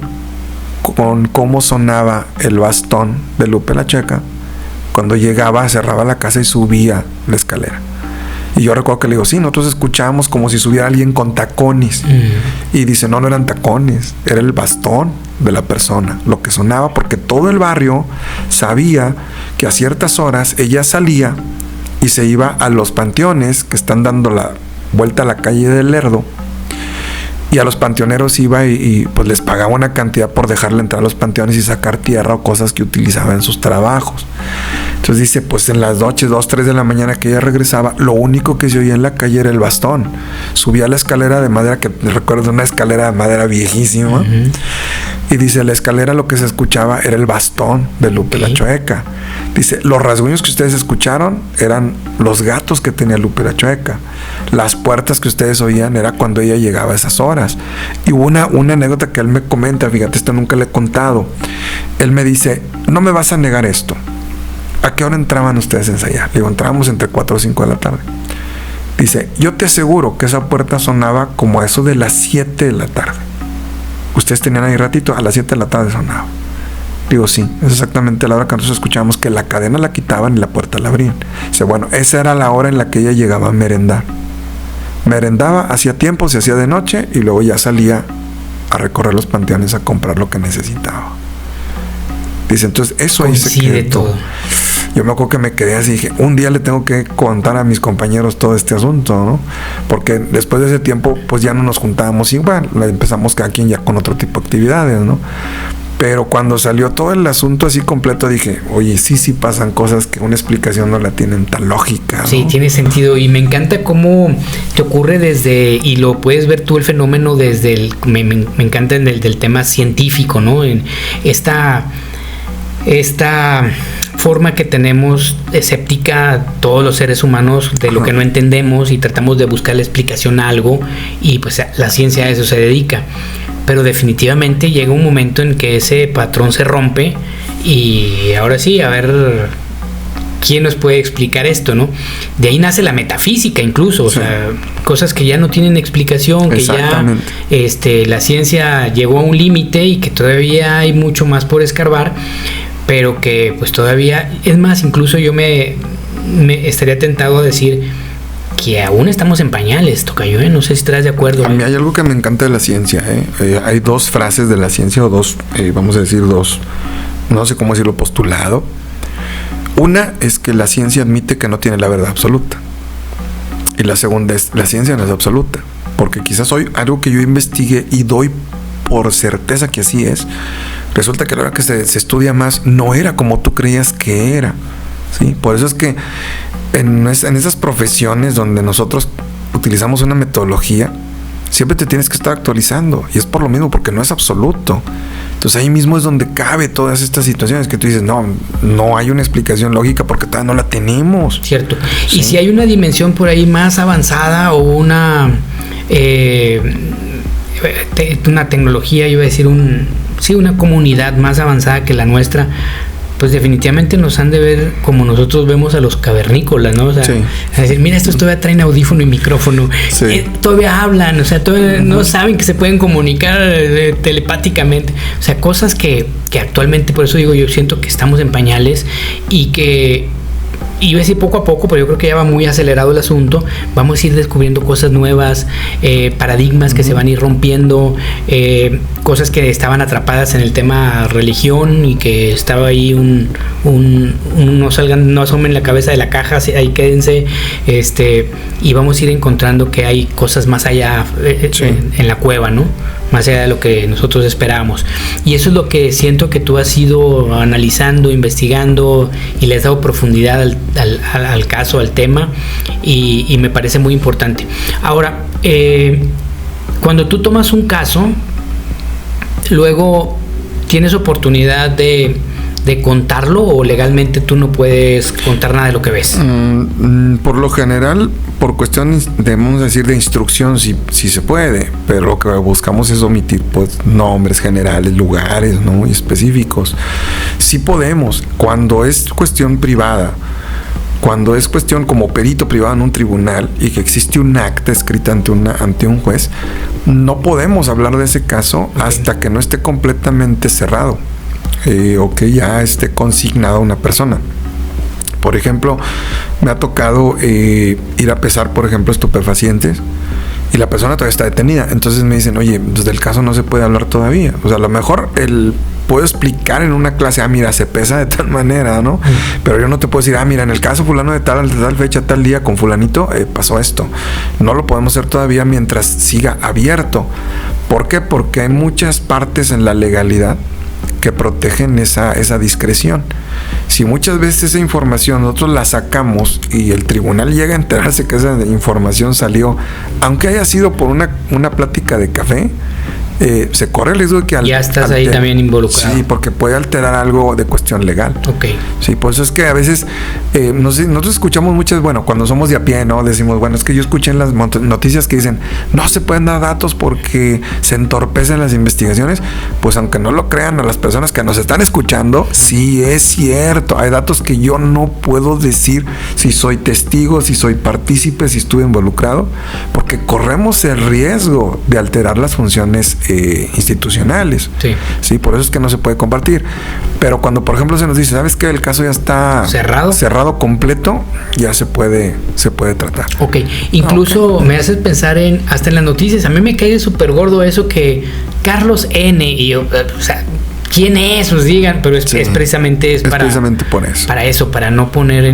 con cómo sonaba el bastón de Lupe la Chueca cuando llegaba, cerraba la casa y subía la escalera. Y yo recuerdo que le digo, sí, nosotros escuchábamos como si subiera alguien con tacones. Y dice, no eran tacones, era el bastón de la persona, lo que sonaba, porque todo el barrio sabía que a ciertas horas ella salía y se iba a los panteones que están dando la vuelta a la calle del Lerdo. Y a los panteoneros iba y pues les pagaba una cantidad por dejarle entrar a los panteones y sacar tierra o cosas que utilizaba en sus trabajos. Entonces dice, pues en las noches, 2, 3 de la mañana que ella regresaba, lo único que se oía en la calle era el bastón. Subía la escalera de madera, que recuerdo una escalera de madera viejísima. Uh-huh. Y dice, la escalera lo que se escuchaba era el bastón de Lupe la Chueca. Dice, los rasguños que ustedes escucharon eran los gatos que tenía Lupe la Chueca. Las puertas que ustedes oían era cuando ella llegaba a esas horas. Y hubo una anécdota que él me comenta, fíjate, esta nunca le he contado. Él me dice, no me vas a negar esto. ¿a qué hora entraban ustedes a ensayar? Digo, entrábamos entre 4 o 5 de la tarde. Dice, yo te aseguro que esa puerta sonaba como a eso de las 7 de la tarde. Ustedes tenían ahí ratito, a las 7 de la tarde sonaba. Digo, sí, es exactamente la hora que nosotros escuchábamos que la cadena la quitaban y la puerta la abrían. Dice, bueno, esa era la hora en la que ella llegaba a merendar. Merendaba, hacía tiempo, se hacía de noche y luego ya salía a recorrer los panteones a comprar lo que necesitaba. Dice, entonces eso ahí se quedó todo. Yo me acuerdo que me quedé así y dije, un día le tengo que contar a mis compañeros todo este asunto, ¿no? Porque después de ese tiempo, pues ya no nos juntábamos igual, empezamos cada quien ya con otro tipo de actividades, ¿no? Pero cuando salió todo el asunto así completo, dije, oye, sí pasan cosas que una explicación no la tienen tan lógica, ¿no? Sí, tiene sentido. Y me encanta cómo te ocurre desde, y lo puedes ver tú el fenómeno desde el, me encanta en el del tema científico, ¿no? En esta forma que tenemos escéptica todos los seres humanos de lo que no entendemos y tratamos de buscar la explicación a algo, y pues la ciencia a eso se dedica. Pero definitivamente llega un momento en que ese patrón se rompe y ahora sí, a ver quién nos puede explicar esto, ¿no? De ahí nace la metafísica incluso, o sea, cosas que ya no tienen explicación, que ya la ciencia llegó a un límite y que todavía hay mucho más por escarbar, pero que pues todavía, es más, incluso yo me estaría tentado a decir que aún estamos en pañales, tocayo, no sé si estarás de acuerdo. A mí hay algo que me encanta de la ciencia, hay dos frases de la ciencia, o dos, vamos a decir dos, no sé cómo decirlo, postulado. Una es que la ciencia admite que no tiene la verdad absoluta, y la segunda es, la ciencia no es absoluta, porque quizás hoy algo que yo investigué y doy por certeza que así es, resulta que a la hora que se estudia más, no era como tú creías que era, ¿sí? Por eso es que en esas profesiones donde nosotros utilizamos una metodología, siempre te tienes que estar actualizando, y es por lo mismo, porque no es absoluto. Entonces ahí mismo es donde cabe todas estas situaciones que tú dices, no hay una explicación lógica porque todavía no la tenemos. Cierto. ¿Sí? Y si hay una dimensión por ahí más avanzada o una tecnología, yo iba a decir una comunidad más avanzada que la nuestra, pues definitivamente nos han de ver como nosotros vemos a los cavernícolas, ¿no? O sea, a decir, mira, estos todavía traen audífono y micrófono, todavía hablan, o sea, todavía no saben que se pueden comunicar telepáticamente, o sea, cosas que actualmente, por eso digo, yo siento que estamos en pañales y que, iba a decir poco a poco, pero yo creo que ya va muy acelerado el asunto, vamos a ir descubriendo cosas nuevas, paradigmas que se van a ir rompiendo, cosas que estaban atrapadas en el tema religión y que estaba ahí no asomen la cabeza de la caja, ahí quédense, y vamos a ir encontrando que hay cosas más allá en la cueva, ¿no? Más allá de lo que nosotros esperábamos. Y eso es lo que siento que tú has ido analizando, investigando, y le has dado profundidad al caso, al tema, y me parece muy importante. Ahora, cuando tú tomas un caso, luego tienes oportunidad de contarlo, o legalmente tú no puedes contar nada de lo que ves. Por lo general, por cuestiones debemos decir de instrucción, si se puede, pero lo que buscamos es omitir pues nombres generales, lugares, ¿no? Y específicos. Sí podemos, cuando es cuestión privada, cuando es cuestión como perito privado en un tribunal y que existe un acta escrita ante un juez, no podemos hablar de ese caso hasta que no esté completamente cerrado. O que ya esté consignada una persona. Por ejemplo, me ha tocado ir a pesar, por ejemplo, estupefacientes, y la persona todavía está detenida. Entonces me dicen, oye, desde el caso no se puede hablar todavía. O sea, a lo mejor puedo explicar en una clase, mira, se pesa de tal manera, ¿no? Pero yo no te puedo decir, mira, en el caso fulano de tal fecha, tal día, con fulanito, pasó esto. No lo podemos hacer todavía mientras siga abierto. ¿Por qué? Porque hay muchas partes en la legalidad que protegen esa discreción. Si muchas veces esa información nosotros la sacamos y el tribunal llega a enterarse que esa información salió, aunque haya sido por una plática de café, se corre el riesgo de que... Ya estás ahí también involucrado. Sí, porque puede alterar algo de cuestión legal. Ok. Sí, por eso es que a veces nosotros escuchamos muchas, bueno, cuando somos de a pie, ¿no? Decimos, bueno, es que yo escuché en las noticias que dicen, no se pueden dar datos porque se entorpecen las investigaciones. Pues aunque no lo crean a las personas que nos están escuchando, sí es cierto. Hay datos que yo no puedo decir si soy testigo, si soy partícipe, si estuve involucrado, porque corremos el riesgo de alterar las funciones institucionales. Sí. Sí, por eso es que no se puede compartir. Pero cuando, por ejemplo, se nos dice, ¿sabes qué? El caso ya está cerrado completo, ya se puede tratar. Ok, incluso me haces pensar hasta en las noticias. A mí me cae súper gordo eso que Carlos N. y yo, o sea, ¿quién es? Pues digan, pero es precisamente precisamente por eso. Para eso, para no poner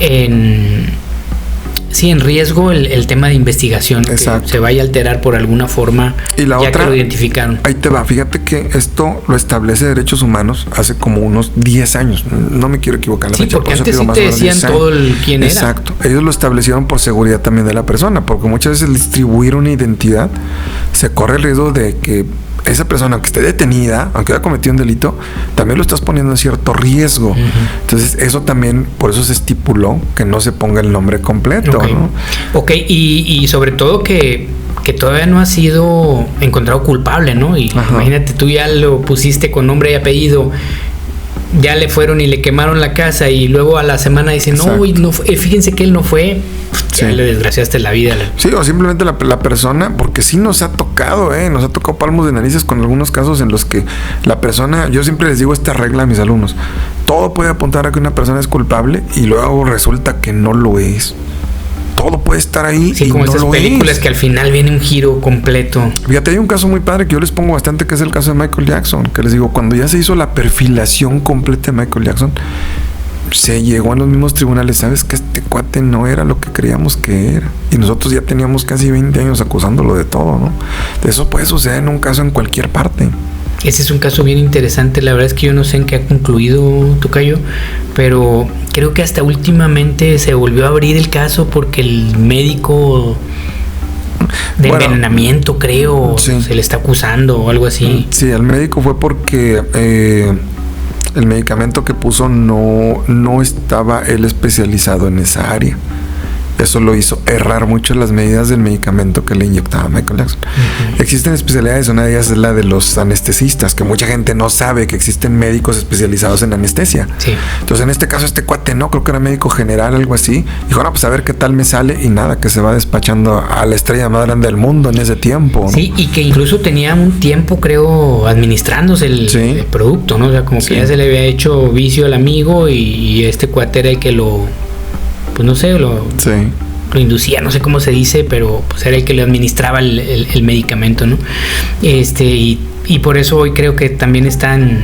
en riesgo el tema de investigación. Exacto. Que se vaya a alterar por alguna forma. Y la ya otra, que lo identificaron. Ahí te va, fíjate que esto lo establece Derechos Humanos hace como unos 10 años. No me quiero equivocar la fecha. Porque antes sí te decían todo quién era. Exacto. Ellos lo establecieron por seguridad también de la persona, porque muchas veces al distribuir una identidad se corre el riesgo de que esa persona, aunque esté detenida, aunque haya cometido un delito, también lo estás poniendo en cierto riesgo. Uh-huh. Entonces, eso también, por eso se estipuló que no se ponga el nombre completo, okay. ¿no? Ok, y sobre todo que todavía no ha sido encontrado culpable, ¿no? Y imagínate, tú ya lo pusiste con nombre y apellido, ya le fueron y le quemaron la casa y luego a la semana dicen, no, fíjense que él no fue, ya le desgraciaste la vida. Sí, o simplemente la persona, porque sí nos ha tocado, nos ha tocado palmos de narices con algunos casos en los que la persona, yo siempre les digo esta regla a mis alumnos, todo puede apuntar a que una persona es culpable y luego resulta que no lo es. Todo puede estar ahí. Sí, como esas películas que al final viene un giro completo. Fíjate, hay un caso muy padre que yo les pongo bastante, que es el caso de Michael Jackson, que les digo, cuando ya se hizo la perfilación completa de Michael Jackson, se llegó a los mismos tribunales, sabes que este cuate no era lo que creíamos que era, y nosotros ya teníamos casi 20 años acusándolo de todo, ¿no? Eso puede suceder en un caso en cualquier parte. Ese es un caso bien interesante. La verdad es que yo no sé en qué ha concluido, Tocayo, pero creo que hasta últimamente se volvió a abrir el caso porque el médico de envenenamiento, creo, se le está acusando o algo así. Sí, el médico fue porque el medicamento que puso no estaba él especializado en esa área. Eso lo hizo errar mucho las medidas del medicamento que le inyectaba Michael Jackson. Uh-huh. Existen especialidades, una de ellas es la de los anestesistas, que mucha gente no sabe que existen médicos especializados en anestesia. Sí. Entonces, en este caso, este cuate no, creo que era médico general, algo así. Dijo, pues a ver qué tal me sale, y nada, que se va despachando a la estrella más grande del mundo en ese tiempo, ¿no? Sí, y que incluso tenía un tiempo, creo, administrándose el producto, ¿no? O sea, como que ya se le había hecho vicio al amigo y este cuate era el que pues no sé, lo inducía, no sé cómo se dice, pero pues era el que le administraba el medicamento, ¿no? Y por eso hoy creo que también están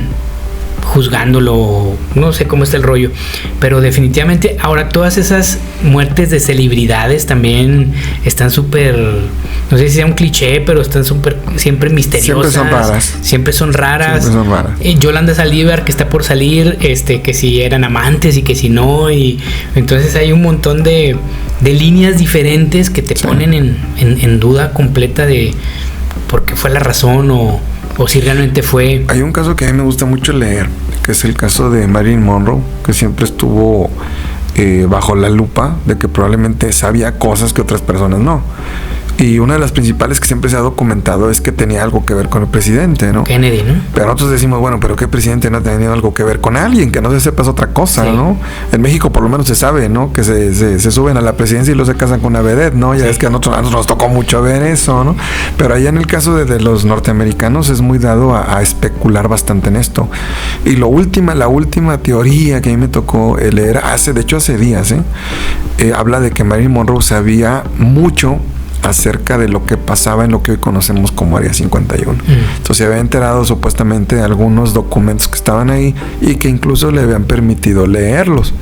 juzgándolo, no sé cómo está el rollo, pero definitivamente ahora todas esas muertes de celebridades también están súper, no sé si sea un cliché, pero están súper, siempre misteriosas, siempre son raras. Yolanda Saldívar, que está por salir, que si eran amantes y que si no, y entonces hay un montón de líneas diferentes que te ponen en duda completa de por qué fue la razón o si realmente fue. Hay un caso que a mí me gusta mucho leer, que es el caso de Marilyn Monroe, que siempre estuvo bajo la lupa de que probablemente sabía cosas que otras personas no. Y una de las principales que siempre se ha documentado es que tenía algo que ver con el presidente, ¿no? Kennedy, ¿no? Pero nosotros decimos, bueno, pero ¿qué presidente no ha tenido algo que ver con alguien? Que no se sepa es otra cosa, ¿no? En México por lo menos se sabe, ¿no? Que se suben a la presidencia y luego se casan con una vedette, ¿no? Ya es que a nosotros nos tocó mucho ver eso, ¿no? Pero allá en el caso de los norteamericanos es muy dado a especular bastante en esto. Y la última teoría que a mí me tocó leer, de hecho hace días, habla de que Marilyn Monroe sabía mucho acerca de lo que pasaba en lo que hoy conocemos como Área 51. Entonces se había enterado supuestamente de algunos documentos que estaban ahí y que incluso le habían permitido leerlos.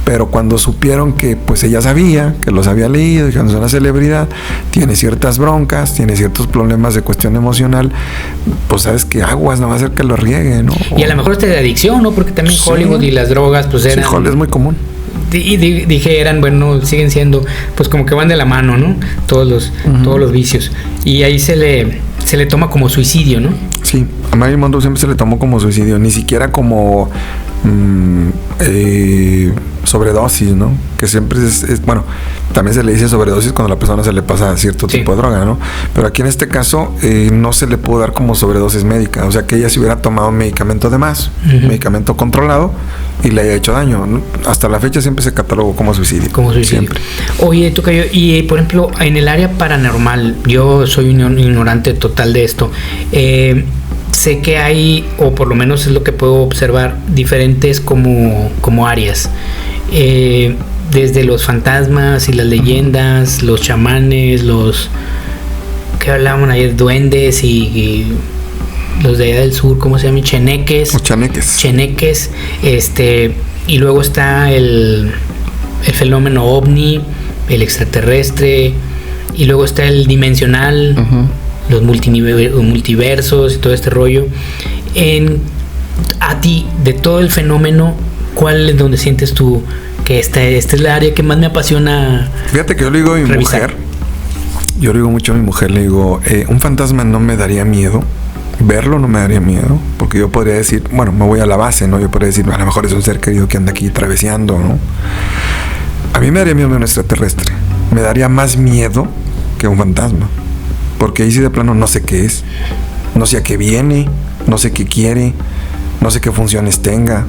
Pero cuando supieron que pues ella sabía, que los había leído y que no es una celebridad, tiene ciertas broncas, tiene ciertos problemas de cuestión emocional, pues sabes que aguas, no va a ser que lo riegue, ¿no? Y a lo mejor de adicción, ¿no? Porque también Hollywood y las drogas pues eran... Sí, Hollywood es muy común. Y dijeran, bueno, siguen siendo, pues como que van de la mano, ¿no? Todos los vicios. Y ahí se le se le toma como suicidio, ¿no? Sí, a Marilyn Monroe siempre se le tomó como suicidio, ni siquiera como sobredosis, ¿no? Que siempre bueno, también se le dice sobredosis cuando a la persona se le pasa cierto tipo de droga, ¿no? Pero aquí en este caso no se le pudo dar como sobredosis médica, o sea que ella se hubiera tomado un medicamento de más, medicamento controlado y le haya hecho daño, ¿no? Hasta la fecha siempre se catalogó como suicidio. Como suicidio. Siempre. Oye, Tocayo, y por ejemplo, en el área paranormal, yo soy un ignorante total de esto. Sé que hay, o por lo menos es lo que puedo observar, diferentes como áreas. Desde los fantasmas y las leyendas, los chamanes, los que hablaban ayer, duendes y los de allá del sur, ¿cómo se llaman? Cheneques. O chaneques. Cheneques. Y luego está el fenómeno ovni, el extraterrestre, y luego está el dimensional. Los multiversos y todo este rollo. A ti, de todo el fenómeno, ¿cuál es donde sientes tú que esta es la área que más me apasiona? Fíjate que yo le digo a mi mujer, yo le digo mucho a mi mujer, le digo, un fantasma no me daría miedo, verlo no me daría miedo, porque yo podría decir, bueno, me voy a la base, ¿no? Yo podría decir, a lo mejor es un ser querido que anda aquí traveseando, ¿no? A mí me daría miedo un extraterrestre, me daría más miedo que un fantasma. Porque ahí sí de plano no sé qué es, no sé a qué viene, no sé qué quiere, no sé qué funciones tenga,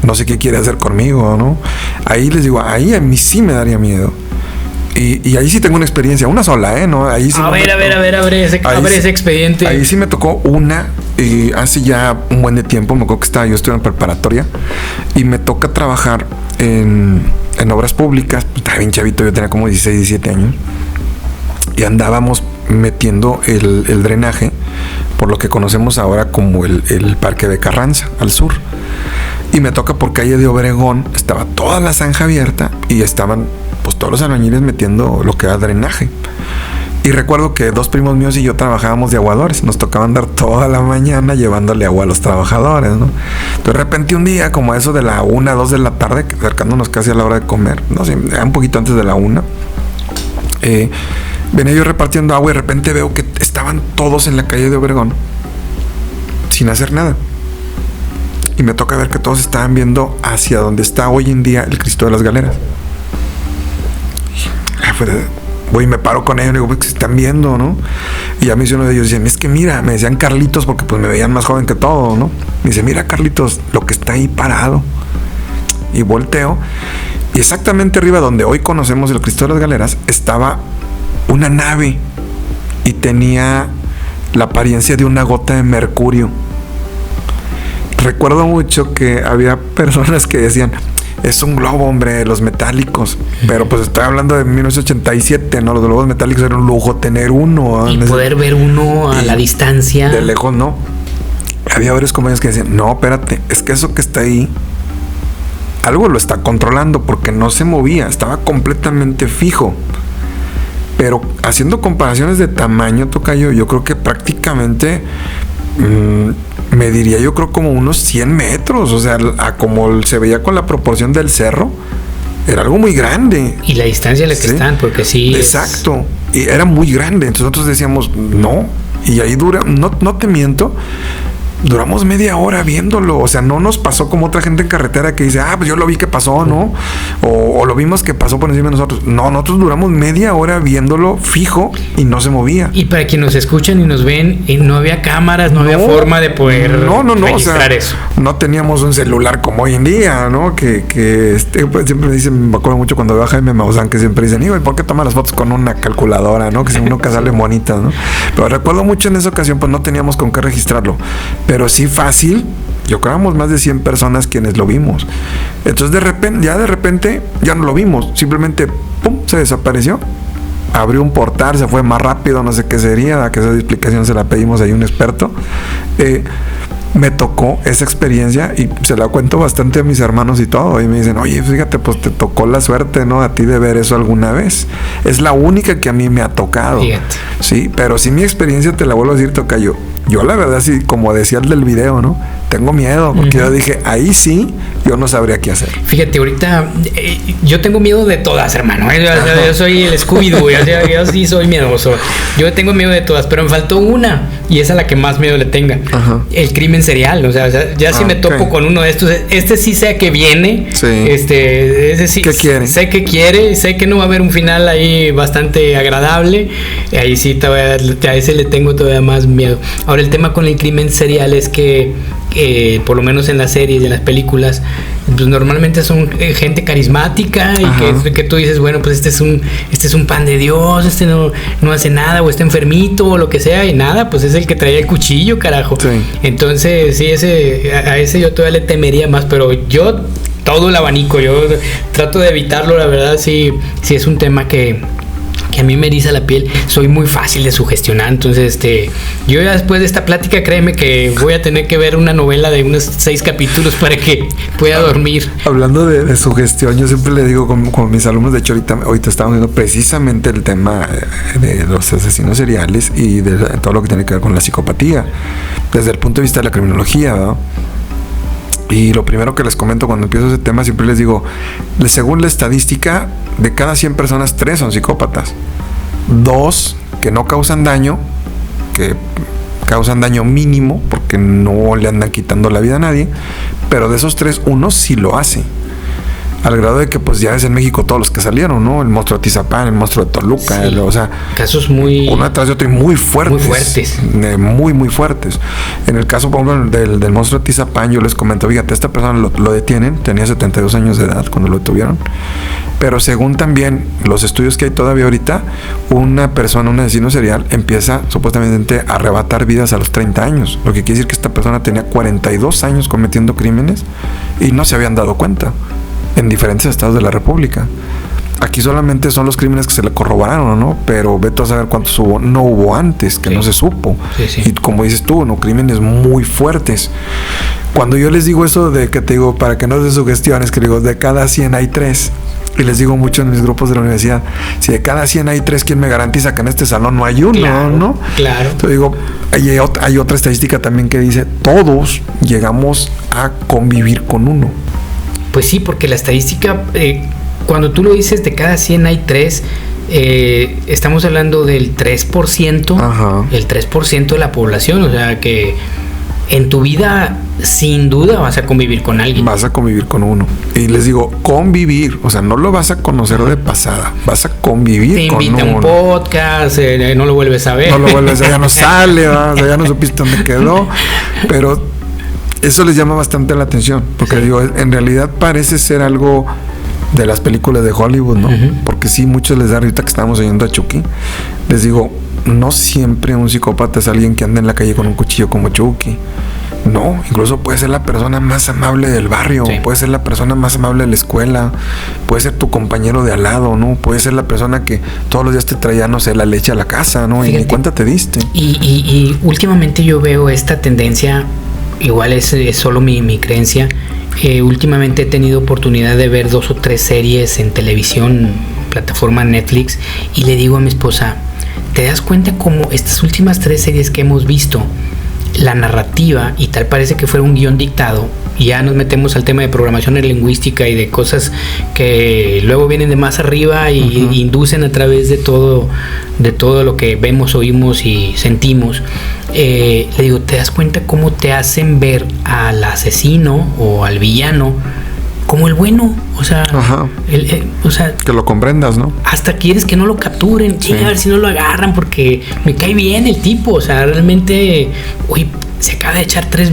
no sé qué quiere hacer conmigo, ¿no? Ahí les digo, ahí a mí sí me daría miedo. Y ahí sí tengo una experiencia, una sola, ¿no? Ahí sí a ver ese expediente. Ahí sí me tocó una, hace ya un buen de tiempo, me acuerdo que yo estuve en preparatoria y me toca trabajar en obras públicas. Estaba bien chavito, yo tenía como 16, 17 años y andábamos metiendo el drenaje por lo que conocemos ahora como el Parque de Carranza, al sur. Y me toca por calle de Obregón, estaba toda la zanja abierta y estaban pues todos los albañiles metiendo lo que era drenaje. Y recuerdo que 2 primos míos y yo trabajábamos de aguadores, nos tocaba andar toda la mañana llevándole agua a los trabajadores, ¿no? De repente un día, como a eso de la 1, 2 de la tarde, acercándonos casi a la hora de comer, no sé, un poquito antes de la 1, venía yo repartiendo agua y de repente veo que estaban todos en la calle de Obregón sin hacer nada. Y me toca ver que todos estaban viendo hacia donde está hoy en día el Cristo de las Galeras. Voy y me paro con ellos y digo, pues, ¿qué están viendo, no? Y a mí uno de ellos decía, es que mira, me decían Carlitos porque pues me veían más joven que todo, ¿no? Me dice, mira Carlitos, lo que está ahí parado. Y volteo y exactamente arriba donde hoy conocemos el Cristo de las Galeras estaba una nave y tenía la apariencia de una gota de mercurio. Recuerdo mucho que había personas que decían, es un globo, hombre, los metálicos. Pero pues estoy hablando de 1987, ¿no? Los globos metálicos era un lujo tener uno. Y poder ver uno a la distancia. De lejos, no. Había varios compañeros que decían, no, espérate, es que eso que está ahí, algo lo está controlando porque no se movía, estaba completamente fijo. Pero haciendo comparaciones de tamaño, Tocayo, yo creo que prácticamente me diría, yo creo como unos 100 metros, o sea, a como se veía con la proporción del cerro, era algo muy grande. Y la distancia a la que están, porque sí. Exacto, y era muy grande, entonces nosotros decíamos, no, y ahí dura, no te miento, duramos media hora viéndolo, o sea, no nos pasó como otra gente en carretera que dice, pues yo lo vi que pasó, ¿no? O lo vimos que pasó por encima de nosotros. No, nosotros duramos media hora viéndolo fijo y no se movía. Y para quienes nos escuchan y nos ven, no había cámaras, no había forma de poder registrar eso. No teníamos un celular como hoy en día, ¿no? Que pues siempre dicen, me acuerdo mucho cuando veo a Jaime Maussan, que siempre dicen, ¿y por qué toma las fotos con una calculadora, ¿no? Que si uno que sale bonitas, ¿no? Pero recuerdo mucho en esa ocasión, pues no teníamos con qué registrarlo. Pero sí fácil, yo creo que éramos más de 100 personas quienes lo vimos. Entonces de repente ya no lo vimos, simplemente pum, se desapareció. Abrió un portal, se fue más rápido, no sé qué sería, a que esa explicación se la pedimos ahí a un experto. Me tocó esa experiencia y se la cuento bastante a mis hermanos y todo, y me dicen, oye, fíjate, pues te tocó la suerte, ¿no? A ti de ver eso alguna vez. Es la única que a mí me ha tocado. Fíjate. Sí, pero sí mi experiencia te la vuelvo a decir, Tocayo. Yo la verdad sí, como decía el del video, ¿no? tengo miedo, porque yo dije, ahí sí, yo no sabría qué hacer. Fíjate, ahorita yo tengo miedo de todas, hermano. Yo soy el Scooby-Doo, yo sí soy miedoso. Yo tengo miedo de todas, pero me faltó una, y es a la que más miedo le tenga. El crimen serial. O sea ya si me topo con uno de estos, sí sé a qué viene. Sí. Ese sí, ¿qué quiere? Sé que quiere, sé que no va a haber un final ahí bastante agradable. Ahí sí, todavía, a ese le tengo todavía más miedo. Ahora, el tema con el crimen serial es que por lo menos en las series y en las películas, pues normalmente son gente carismática y que tú dices, bueno, pues este es un pan de Dios, este no hace nada, o está enfermito o lo que sea, y nada, pues es el que traía el cuchillo, carajo. Sí. Entonces sí, a ese yo todavía le temería más, pero yo todo el abanico, yo trato de evitarlo, la verdad. Sí es un tema que a mí me eriza la piel. Soy muy fácil de sugestionar. Entonces, yo ya después de esta plática, créeme que voy a tener que ver una novela de unos 6 capítulos para que pueda dormir. Hablando de sugestión, yo siempre le digo con mis alumnos, de hecho ahorita estamos viendo precisamente el tema de los asesinos seriales y de todo lo que tiene que ver con la psicopatía, desde el punto de vista de la criminología, ¿no? Y lo primero que les comento cuando empiezo ese tema, siempre les digo, según la estadística, de cada 100 personas, 3 son psicópatas. 2 que no causan daño, que causan daño mínimo, porque no le andan quitando la vida a nadie, pero de esos 3, 1 sí lo hace. Al grado de que pues ya es en México todos los que salieron, ¿no? El monstruo de Atizapán, el monstruo de Toluca, sí. O sea, casos muy... uno detrás de otro y muy fuertes. Muy fuertes. Muy fuertes. En el caso, por ejemplo, del monstruo de Atizapán, yo les comento, fíjate, esta persona lo detienen, tenía 72 años de edad cuando lo detuvieron, pero según también los estudios que hay todavía ahorita, una persona, un asesino serial, empieza supuestamente a arrebatar vidas a los 30 años, lo que quiere decir que esta persona tenía 42 años cometiendo crímenes y no se habían dado cuenta en diferentes estados de la República. Aquí solamente son los crímenes que se le corroboraron, ¿no? Pero vete a saber cuántos no hubo antes, que no se supo. Sí. Y como dices tú, ¿no? Crímenes muy fuertes. Cuando yo les digo eso de que te digo, para que no se sugestiones, que digo, de cada 100 hay 3. Y les digo mucho en mis grupos de la universidad, si de cada 100 hay 3, ¿quién me garantiza que en este salón no hay uno? Claro, ¿no? Claro. Entonces digo, hay otra estadística también que dice, todos llegamos a convivir con uno. Pues sí, porque la estadística, cuando tú lo dices, de cada 100 hay 3, estamos hablando del 3%, Ajá. El 3% de la población, o sea que en tu vida sin duda vas a convivir con alguien. Vas a convivir con uno. Y les digo, convivir, o sea, no lo vas a conocer de pasada, vas a convivir con uno. Te invita a un podcast, no lo vuelves a ver. No lo vuelves a ver, ya no sale, o sea, ya no supiste dónde quedó, pero eso les llama bastante la atención, porque sí. Digo, en realidad parece ser algo de las películas de Hollywood, ¿no? Porque sí, muchos les da, ahorita que estábamos oyendo a Chucky, les digo, no siempre un psicópata es alguien que anda en la calle con un cuchillo como Chucky. No, incluso puede ser la persona más amable del barrio, sí. Puede ser la persona más amable de la escuela, puede ser tu compañero de al lado, ¿no? Puede ser la persona que todos los días te traía, no sé, la leche a la casa, ¿no? Fíjate, y ni cuenta te diste. Y últimamente yo veo esta tendencia, igual es solo mi creencia. Últimamente he tenido oportunidad de ver 2 o 3 series en televisión, plataforma Netflix, y le digo a mi esposa, ¿te das cuenta cómo estas últimas 3 series que hemos visto, la narrativa, y tal parece que fuera un guión dictado, y ya nos metemos al tema de programación lingüística y de cosas que luego vienen de más arriba y inducen a través de todo lo que vemos, oímos y sentimos? Le digo, ¿te das cuenta cómo te hacen ver al asesino o al villano como el bueno? O sea, o sea, que lo comprendas, ¿no? Hasta quieres que no lo capturen, sí. A ver si no lo agarran porque me cae bien el tipo. O sea, realmente, oye, se acaba de echar 3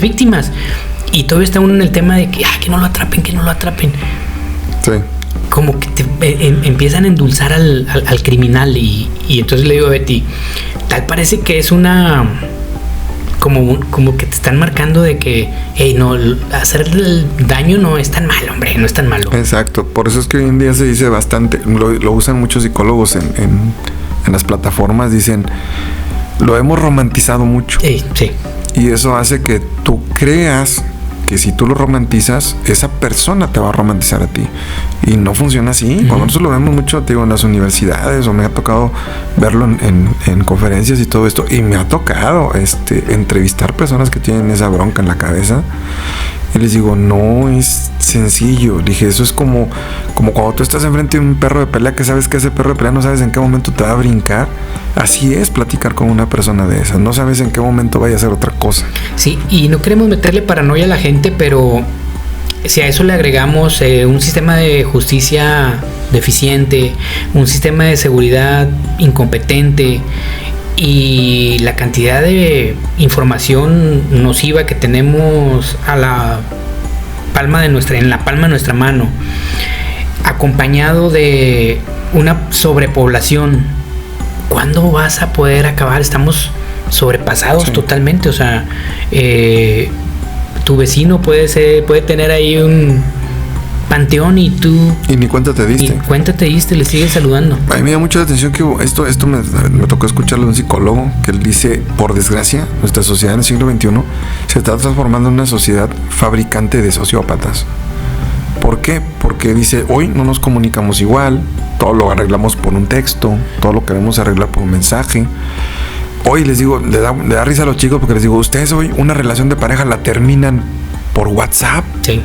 víctimas. Y todavía está uno en el tema de que no lo atrapen, Sí. Como que empiezan a endulzar al criminal y entonces le digo a Betty, tal parece que es una... Como que te están marcando de que, no, hacer el daño no es tan malo, hombre, no es tan malo. Exacto, por eso es que hoy en día se dice bastante, lo usan muchos psicólogos en las plataformas, dicen, lo hemos romantizado mucho. Sí. Y eso hace que tú creas que si tú lo romantizas, esa persona te va a romantizar a ti. Y no funciona así. Cuando nosotros lo vemos mucho, te digo, en las universidades, o me ha tocado verlo en conferencias y todo esto, y me ha tocado entrevistar personas que tienen esa bronca en la cabeza. Y les digo, no es sencillo. Dije, eso es como cuando tú estás enfrente de un perro de pelea, que sabes que ese perro de pelea no sabes en qué momento te va a brincar. Así es platicar con una persona de esas. No sabes en qué momento vaya a hacer otra cosa. Sí, y no queremos meterle paranoia a la gente, pero si a eso le agregamos un sistema de justicia deficiente, un sistema de seguridad incompetente, y la cantidad de información nociva que tenemos en la palma de nuestra mano, acompañado de una sobrepoblación, ¿cuándo vas a poder acabar? Estamos sobrepasados totalmente. O sea, tu vecino puede tener ahí un panteón y tú... Y ni cuenta te diste. Le sigues saludando. A mí me da mucho la atención que esto me tocó escucharlo de un psicólogo, que él dice, por desgracia, nuestra sociedad en el siglo XXI se está transformando en una sociedad fabricante de sociópatas. ¿Por qué? Porque dice, hoy no nos comunicamos igual, todo lo arreglamos por un texto, todo lo queremos arreglar por un mensaje. Hoy les digo, le da risa a los chicos porque les digo, ustedes hoy una relación de pareja la terminan por WhatsApp. Sí.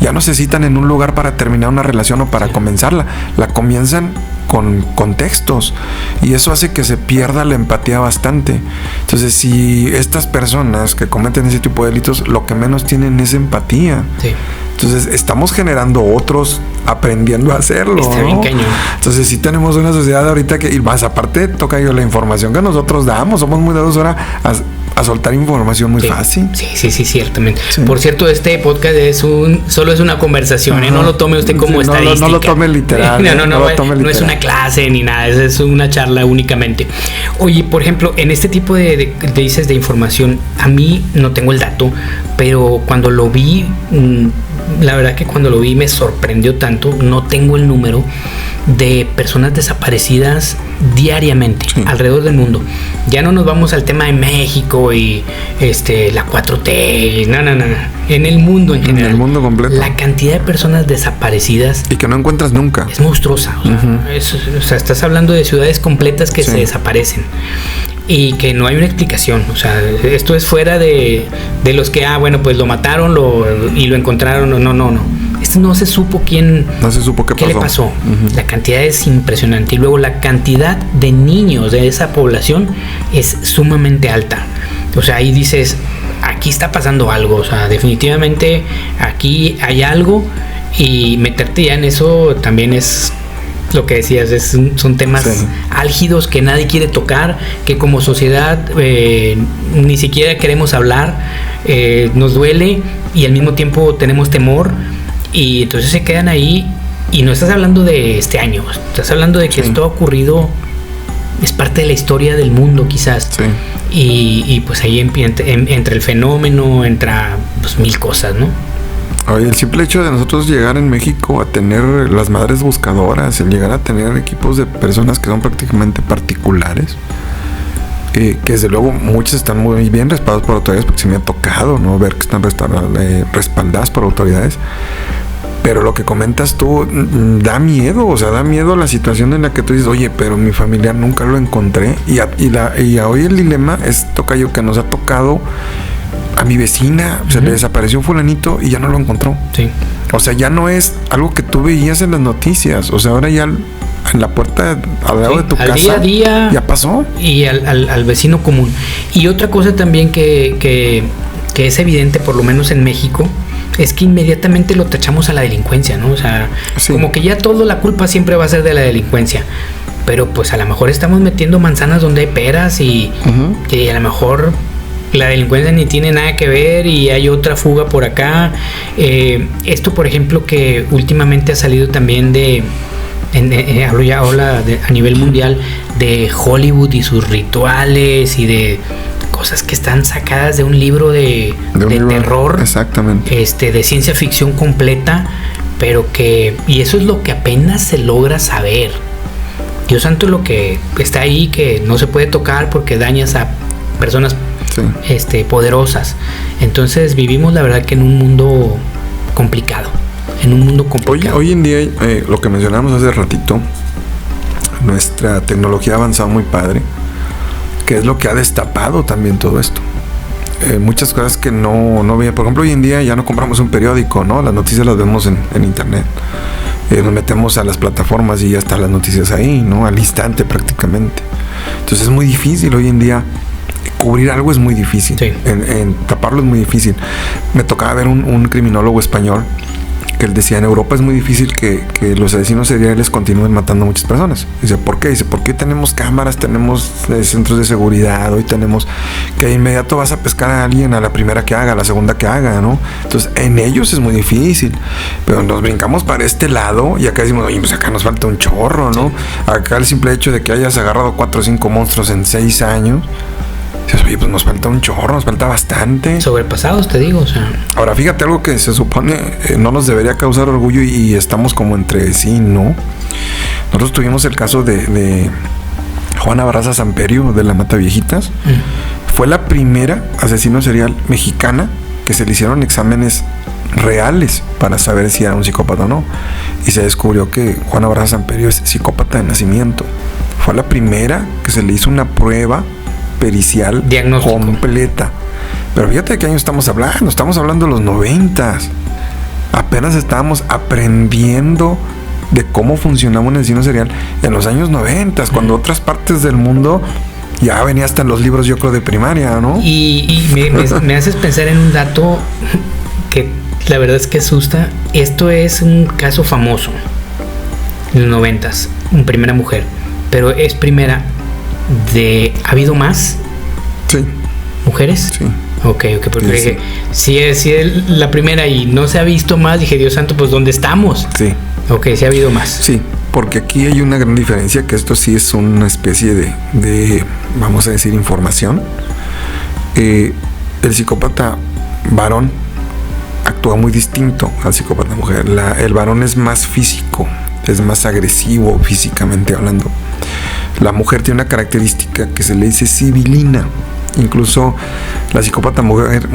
Ya no se citan en un lugar para terminar una relación o para comenzarla. La comienzan con textos. Y eso hace que se pierda la empatía bastante. Entonces, si estas personas que cometen ese tipo de delitos, lo que menos tienen es empatía. Sí. Entonces, estamos generando otros aprendiendo a hacerlo. Está bien cañón. Entonces, sí tenemos una sociedad ahorita que, y más aparte, toca yo la información que nosotros damos. Somos muy dados ahora a soltar información muy fácil. Sí, ciertamente. Sí. Por cierto, este podcast solo es una conversación, no lo tome usted como estadística. No lo tome literal. No es una clase ni nada, es una charla únicamente. Oye, por ejemplo, en este tipo de dices de información, a mí no tengo el dato, pero cuando lo vi, la verdad que cuando lo vi me sorprendió tanto. No tengo el número de personas desaparecidas diariamente alrededor del mundo. Ya no nos vamos al tema de México y la 4T, no. En el mundo en general. En el mundo completo. La cantidad de personas desaparecidas y que no encuentras nunca es monstruosa. O sea, estás hablando de ciudades completas que se desaparecen y que no hay una explicación. O sea, esto es fuera de los que pues lo mataron y lo encontraron. No. Esto no se supo qué le pasó. La cantidad es impresionante. Y luego la cantidad de niños de esa población es sumamente alta. O sea, ahí dices, aquí está pasando algo. O sea, definitivamente aquí hay algo, y meterte ya en eso también es lo que decías, son temas álgidos que nadie quiere tocar, que como sociedad ni siquiera queremos hablar, nos duele y al mismo tiempo tenemos temor. Y entonces se quedan ahí, y no estás hablando de este año, estás hablando de que esto ha ocurrido, es parte de la historia del mundo quizás. Y pues ahí entre el fenómeno, entra pues mil cosas, ¿no? Oye, el simple hecho de nosotros llegar en México a tener las madres buscadoras, el llegar a tener equipos de personas que son prácticamente particulares, que desde luego muchas están muy bien respaldadas por autoridades, porque sí me ha tocado, ¿no?, ver que están respaldadas por autoridades. Pero lo que comentas tú da miedo, o sea, da miedo la situación en la que tú dices, oye, pero mi familiar nunca lo encontré. Y hoy el dilema es, tocayo, que nos ha tocado a mi vecina, o sea, le desapareció fulanito y ya no lo encontró. Sí. O sea, ya no es algo que tú veías en las noticias, o sea, ahora ya en la puerta al lado de tu casa, día a día, ya pasó. Y al vecino común. Y otra cosa también que es evidente, por lo menos en México, es que inmediatamente lo tachamos a la delincuencia, ¿no? O sea, como que ya toda la culpa siempre va a ser de la delincuencia. Pero pues a lo mejor estamos metiendo manzanas donde hay peras, y a lo mejor la delincuencia ni tiene nada que ver y hay otra fuga por acá. Esto, por ejemplo, que últimamente ha salido también a nivel mundial, de Hollywood y sus rituales y de cosas que están sacadas de un libro de terror, exactamente, de ciencia ficción completa, pero y eso es lo que apenas se logra saber. Dios santo, lo que está ahí, que no se puede tocar porque dañas a personas poderosas. Entonces vivimos la verdad que en un mundo complicado. Hoy en día, lo que mencionamos hace ratito, nuestra tecnología ha avanzado muy padre, que es lo que ha destapado también todo esto. Muchas cosas que no veía. Por ejemplo, hoy en día ya no compramos un periódico, ¿no? Las noticias las vemos en internet. Nos metemos a las plataformas y ya están las noticias ahí, ¿no? Al instante prácticamente. Entonces es muy difícil hoy en día. Cubrir algo es muy difícil. Sí. En taparlo es muy difícil. Me tocaba ver un criminólogo español que él decía, en Europa es muy difícil que los asesinos seriales continúen matando a muchas personas. Dice, ¿por qué? Dice, porque hoy tenemos cámaras, tenemos centros de seguridad, hoy tenemos que de inmediato vas a pescar a alguien a la primera que haga, a la segunda que haga, ¿no? Entonces, en ellos es muy difícil. Pero nos brincamos para este lado y acá decimos, oye, pues acá nos falta un chorro, ¿no? Sí. Acá el simple hecho de que hayas agarrado 4 o 5 monstruos en 6 años... Oye, pues nos falta un chorro, nos falta bastante. Sobrepasados, te digo, o sea. Ahora, fíjate algo que se supone no nos debería causar orgullo y estamos como entre sí, ¿no? Nosotros tuvimos el caso de Juana Barraza Samperio, de la Mataviejitas. Fue la primera asesino serial mexicana que se le hicieron exámenes reales para saber si era un psicópata o no. Y se descubrió que Juana Barraza Samperio es psicópata de nacimiento. Fue la primera que se le hizo una prueba pericial completa. Pero fíjate de qué año estamos hablando de los 90s. Apenas estábamos aprendiendo de cómo funcionaba un asesino serial en los años 90s, cuando otras partes del mundo ya venía hasta en los libros, yo creo, de primaria, ¿no? Y me haces pensar en un dato que la verdad es que asusta. Esto es un caso famoso en los 90s, una primera mujer, pero es primera. ¿Ha habido más? Sí. ¿Mujeres? Sí. Ok, porque dije, si es la primera y no se ha visto más, dije, Dios santo, pues ¿dónde estamos? Sí. Ok, sí ha habido más. Sí, porque aquí hay una gran diferencia, que esto sí es una especie de vamos a decir, información. El psicópata varón actúa muy distinto al psicópata mujer. El varón es más físico, es más agresivo físicamente hablando. La mujer tiene una característica que se le dice sibilina. Incluso la psicópata mujer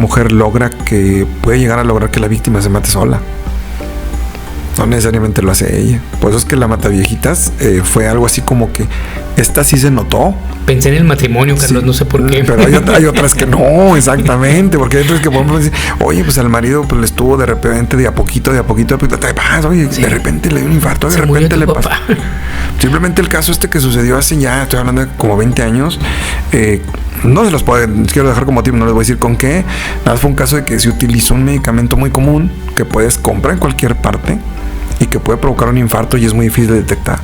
puede llegar a lograr que la víctima se mate sola. No necesariamente lo hace ella. Por eso es que la Mataviejitas fue algo así como que esta sí se notó. Pensé en el matrimonio, Carlos, sí, no sé por qué. Pero hay otras que no, exactamente. Porque hay otras que podemos decir, oye, pues al marido pues le estuvo de repente de a poquito, oye, sí, de repente le dio un infarto, de repente le pasó. Simplemente el caso que sucedió hace ya, estoy hablando de como 20 años, no se los quiero dejar como tip, no les voy a decir con qué. Nada más fue un caso de que se utilizó un medicamento muy común que puedes comprar en cualquier parte y que puede provocar un infarto y es muy difícil de detectar.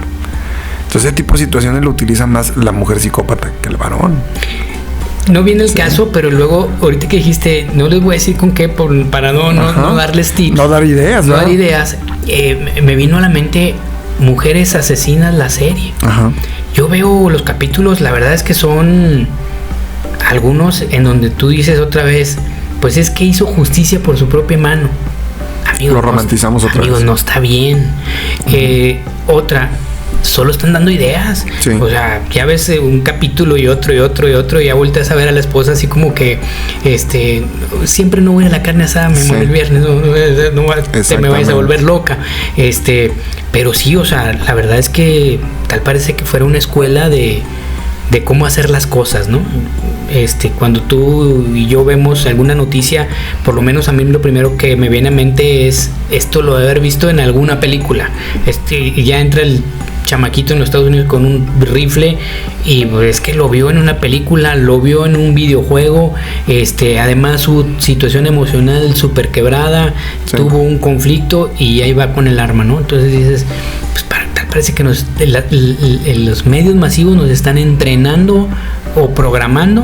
Entonces, ese tipo de situaciones lo utiliza más la mujer psicópata que el varón. No viene el caso, pero luego, ahorita que dijiste, no les voy a decir con qué, para no darles tips. No dar ideas, ¿no? No dar ideas. Me vino a la mente Mujeres Asesinas, la serie. Ajá. Yo veo los capítulos, la verdad es que son algunos en donde tú dices otra vez, pues es que hizo justicia por su propia mano. Amigos, lo romantizamos otra vez. No está bien. Otra, solo están dando ideas. Sí. O sea, ya ves un capítulo y otro, y ya volteas a ver a la esposa así como que siempre no voy a la carne asada, me muero el viernes, no me vayas a volver loca. Pero sí, o sea, la verdad es que tal parece que fuera una escuela de cómo hacer las cosas, ¿no? Cuando tú y yo vemos alguna noticia, por lo menos a mí lo primero que me viene a mente es esto lo de haber visto en alguna película. Ya entra el chamaquito en los Estados Unidos con un rifle y pues, es que lo vio en una película, lo vio en un videojuego, además su situación emocional súper quebrada, sí, tuvo un conflicto y ahí va con el arma, ¿no? Entonces dices, pues parece que los medios masivos nos están entrenando o programando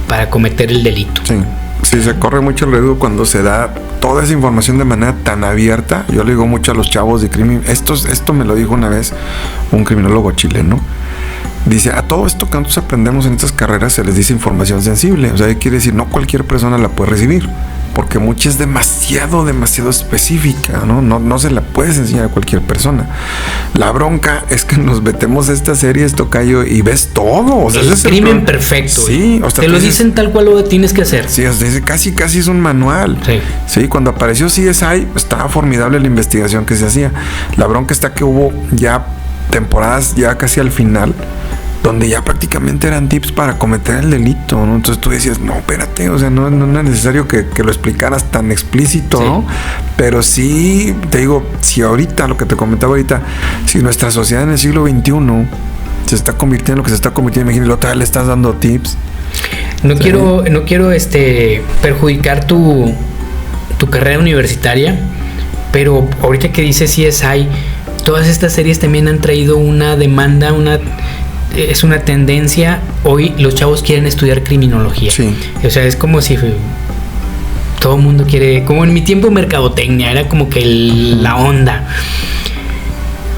para cometer el delito. Sí. Sí, se corre mucho el riesgo cuando se da toda esa información de manera tan abierta. Yo le digo mucho a los chavos de crimen. Esto me lo dijo una vez un criminólogo chileno. Dice, a todo esto que nosotros aprendemos en estas carreras se les dice información sensible. O sea, quiere decir, no cualquier persona la puede recibir. porque mucha es demasiado específica, ¿no? No se la puedes enseñar a cualquier persona. La bronca es que nos metemos a estas series, tocayo, y ves todo. O sea, el crimen perfecto. Sí, o sea, te lo dicen tal cual lo tienes que hacer. Sí, o sea, casi es un manual. Sí, cuando apareció CSI, estaba formidable la investigación que se hacía. La bronca está que hubo ya temporadas ya casi al final, donde ya prácticamente eran tips para cometer el delito, ¿no? Entonces tú decías, no, espérate, o sea, no es necesario que lo explicaras tan explícito, ¿no? Pero sí, te digo, si ahorita, lo que te comentaba ahorita, si nuestra sociedad en el siglo XXI se está convirtiendo en lo que se está convirtiendo, imagínate, otra vez le estás dando tips. No quiero perjudicar tu carrera universitaria, pero ahorita que dices CSI, todas estas series también han traído una demanda, es una tendencia. Hoy los chavos quieren estudiar criminología. Sí. O sea, es como si todo el mundo quiere, como en mi tiempo mercadotecnia, era como que la onda.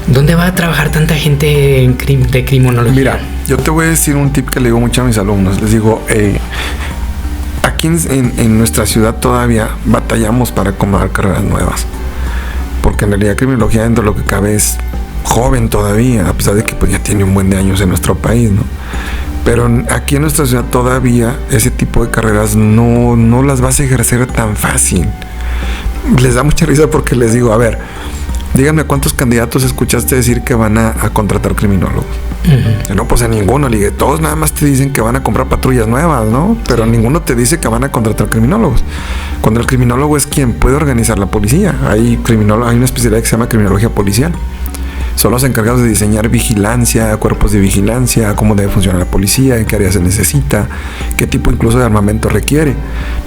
¿Dónde va a trabajar tanta gente de criminología? Mira, yo te voy a decir un tip que le digo mucho a mis alumnos. Les digo, aquí en nuestra ciudad todavía batallamos para acomodar carreras nuevas, porque en realidad criminología, dentro de lo que cabe, es joven todavía, a pesar de que pues ya tiene un buen de años en nuestro país, ¿no? Pero aquí en nuestra ciudad todavía ese tipo de carreras no las vas a ejercer tan fácil. Les da mucha risa porque les digo, a ver, díganme cuántos candidatos escuchaste decir que van a contratar criminólogos. Uh-huh. No, pues a ninguno. Le dije, todos nada más te dicen que van a comprar patrullas nuevas, ¿no? Pero ninguno te dice que van a contratar criminólogos. Cuando el criminólogo es quien puede organizar la policía. Hay una especialidad que se llama criminología policial. Son los encargados de diseñar vigilancia, cuerpos de vigilancia, cómo debe funcionar la policía, en qué área se necesita, qué tipo incluso de armamento requiere.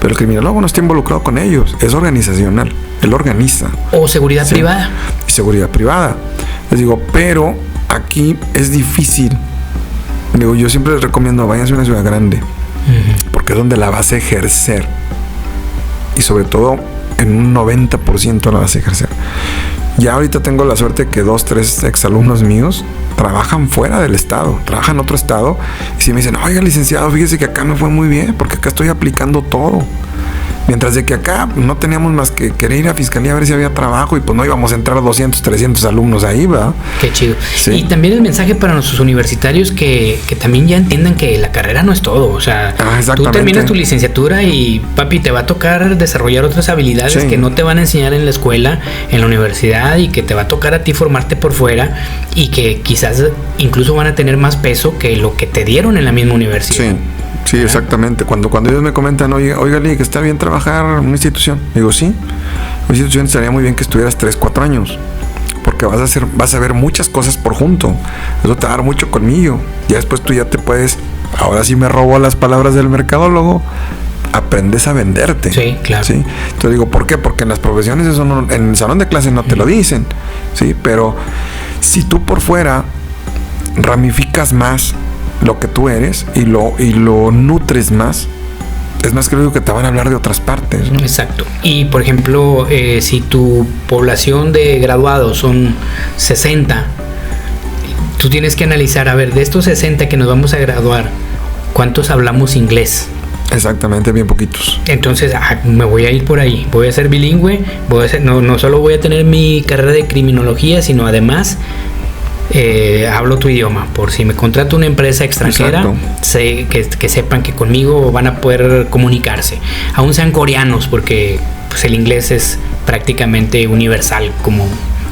Pero el criminólogo no está involucrado con ellos, es organizacional, él organiza. O seguridad privada. Y seguridad privada. Les digo, pero aquí es difícil. Digo, yo siempre les recomiendo, váyanse a una ciudad grande, porque es donde la vas a ejercer. Y sobre todo, en un 90% la vas a ejercer. Ya ahorita tengo la suerte que 2-3 exalumnos míos trabajan fuera del estado, trabajan en otro estado, y si me dicen, oiga, licenciado, fíjese que acá me fue muy bien, porque acá estoy aplicando todo. Mientras de que acá no teníamos más que querer ir a fiscalía a ver si había trabajo, y pues no íbamos a entrar a 200, 300 alumnos ahí, ¿verdad? Qué chido. Sí. Y también el mensaje para nuestros universitarios que también ya entiendan que la carrera no es todo. O sea, tú terminas tu licenciatura y, papi, te va a tocar desarrollar otras habilidades que no te van a enseñar en la escuela, en la universidad, y que te va a tocar a ti formarte por fuera, y que quizás incluso van a tener más peso que lo que te dieron en la misma universidad. Sí. Sí, exactamente. Cuando ellos me comentan, oiga, que está bien trabajar en una institución, digo, sí, una institución estaría muy bien que estuvieras 3-4 años, porque vas a ver muchas cosas por junto. Eso te va a dar mucho colmillo. Ya después tú ya te puedes, ahora sí me robo las palabras del mercadólogo, aprendes a venderte. Sí, claro. ¿Sí? Entonces digo, ¿por qué? Porque en las profesiones eso en el salón de clase no te lo dicen, ¿sí? Pero si tú por fuera ramificas más lo que tú eres y lo nutres más, es más creo que te van a hablar de otras partes, ¿no? Exacto. Y por ejemplo, si tu población de graduados son 60, tú tienes que analizar, a ver, de estos 60 que nos vamos a graduar, ¿cuántos hablamos inglés? Exactamente, bien poquitos. Entonces, me voy a ir por ahí, voy a ser bilingüe, no solo voy a tener mi carrera de criminología, sino además hablo tu idioma. Por si me contrata una empresa extranjera, sé que sepan que conmigo van a poder comunicarse, aún sean coreanos, porque pues el inglés es prácticamente universal, como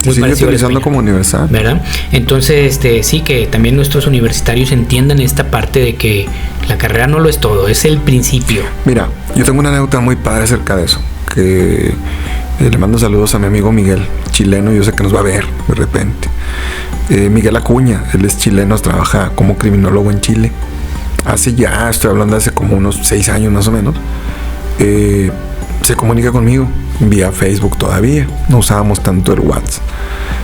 muy sigue utilizando como universal, ¿verdad? Entonces, sí, que también nuestros universitarios entiendan esta parte de que la carrera no lo es todo, es el principio. Mira, yo tengo una anécdota muy padre acerca de eso, que le mando saludos a mi amigo Miguel, chileno, yo sé que nos va a ver de repente. Miguel Acuña, él es chileno, trabaja como criminólogo en Chile. Estoy hablando hace como unos 6 años más o menos. Se comunica conmigo vía Facebook todavía, no usábamos tanto el WhatsApp.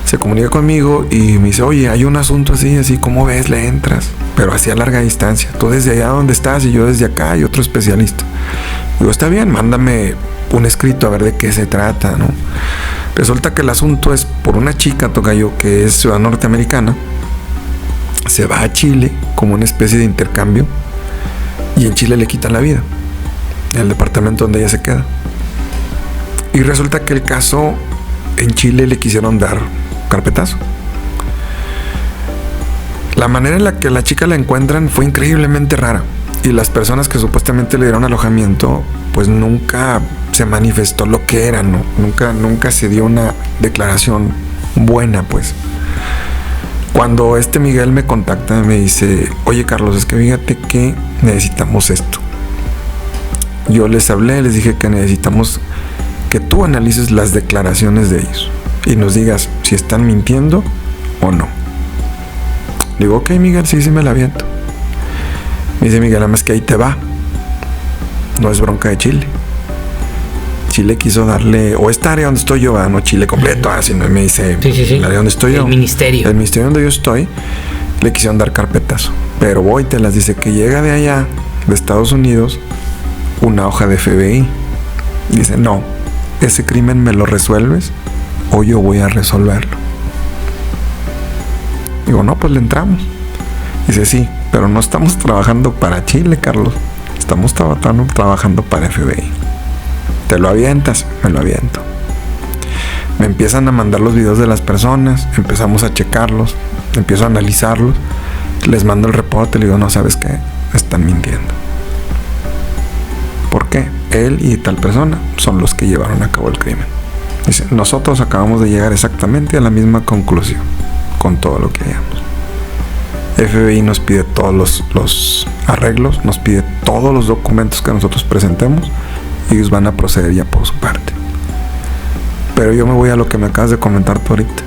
Se comunica conmigo y me dice, oye, hay un asunto así, ¿cómo ves? Le entras, pero así a larga distancia. Tú desde allá donde estás y yo desde acá y otro especialista. Digo, está bien, mándame un escrito a ver de qué se trata, ¿no? Resulta que el asunto es por una chica, tocayo, que es ciudadana norteamericana, se va a Chile como una especie de intercambio y en Chile le quitan la vida, en el departamento donde ella se queda. Y resulta que el caso en Chile le quisieron dar carpetazo. La manera en la que la chica la encuentran fue increíblemente rara. Y las personas que supuestamente le dieron alojamiento, pues nunca se manifestó lo que era, ¿no? Nunca se dio una declaración buena, pues. Cuando Miguel me contacta, me dice, oye Carlos, es que fíjate que necesitamos esto. Yo les hablé, les dije que necesitamos que tú analices las declaraciones de ellos y nos digas si están mintiendo o no. Digo, ok Miguel, sí me la aviento. Me dice Miguel, además que ahí te va. No es bronca de Chile. Chile quiso darle, o esta área donde estoy yo, no Chile completo, sino me dice, sí. la área donde estoy yo. El ministerio donde yo estoy, le quisieron dar carpetazo. Pero voy, te las dice que llega de allá, de Estados Unidos, una hoja de FBI. Dice, no, ese crimen me lo resuelves o yo voy a resolverlo. Digo, no, pues le entramos. Dice, sí, pero no estamos trabajando para Chile, Carlos. Estamos trabajando para FBI. ¿Te lo avientas? Me lo aviento. Me empiezan a mandar los videos de las personas, empezamos a checarlos, empiezo a analizarlos, les mando el reporte, le digo, no, ¿sabes qué? Están mintiendo. ¿Por qué? Él y tal persona son los que llevaron a cabo el crimen. Dice, nosotros acabamos de llegar exactamente a la misma conclusión con todo lo que hallamos. FBI nos pide todos los arreglos, nos pide todos los documentos que nosotros presentemos y ellos van a proceder ya por su parte. Pero yo me voy a lo que me acabas de comentar tú ahorita.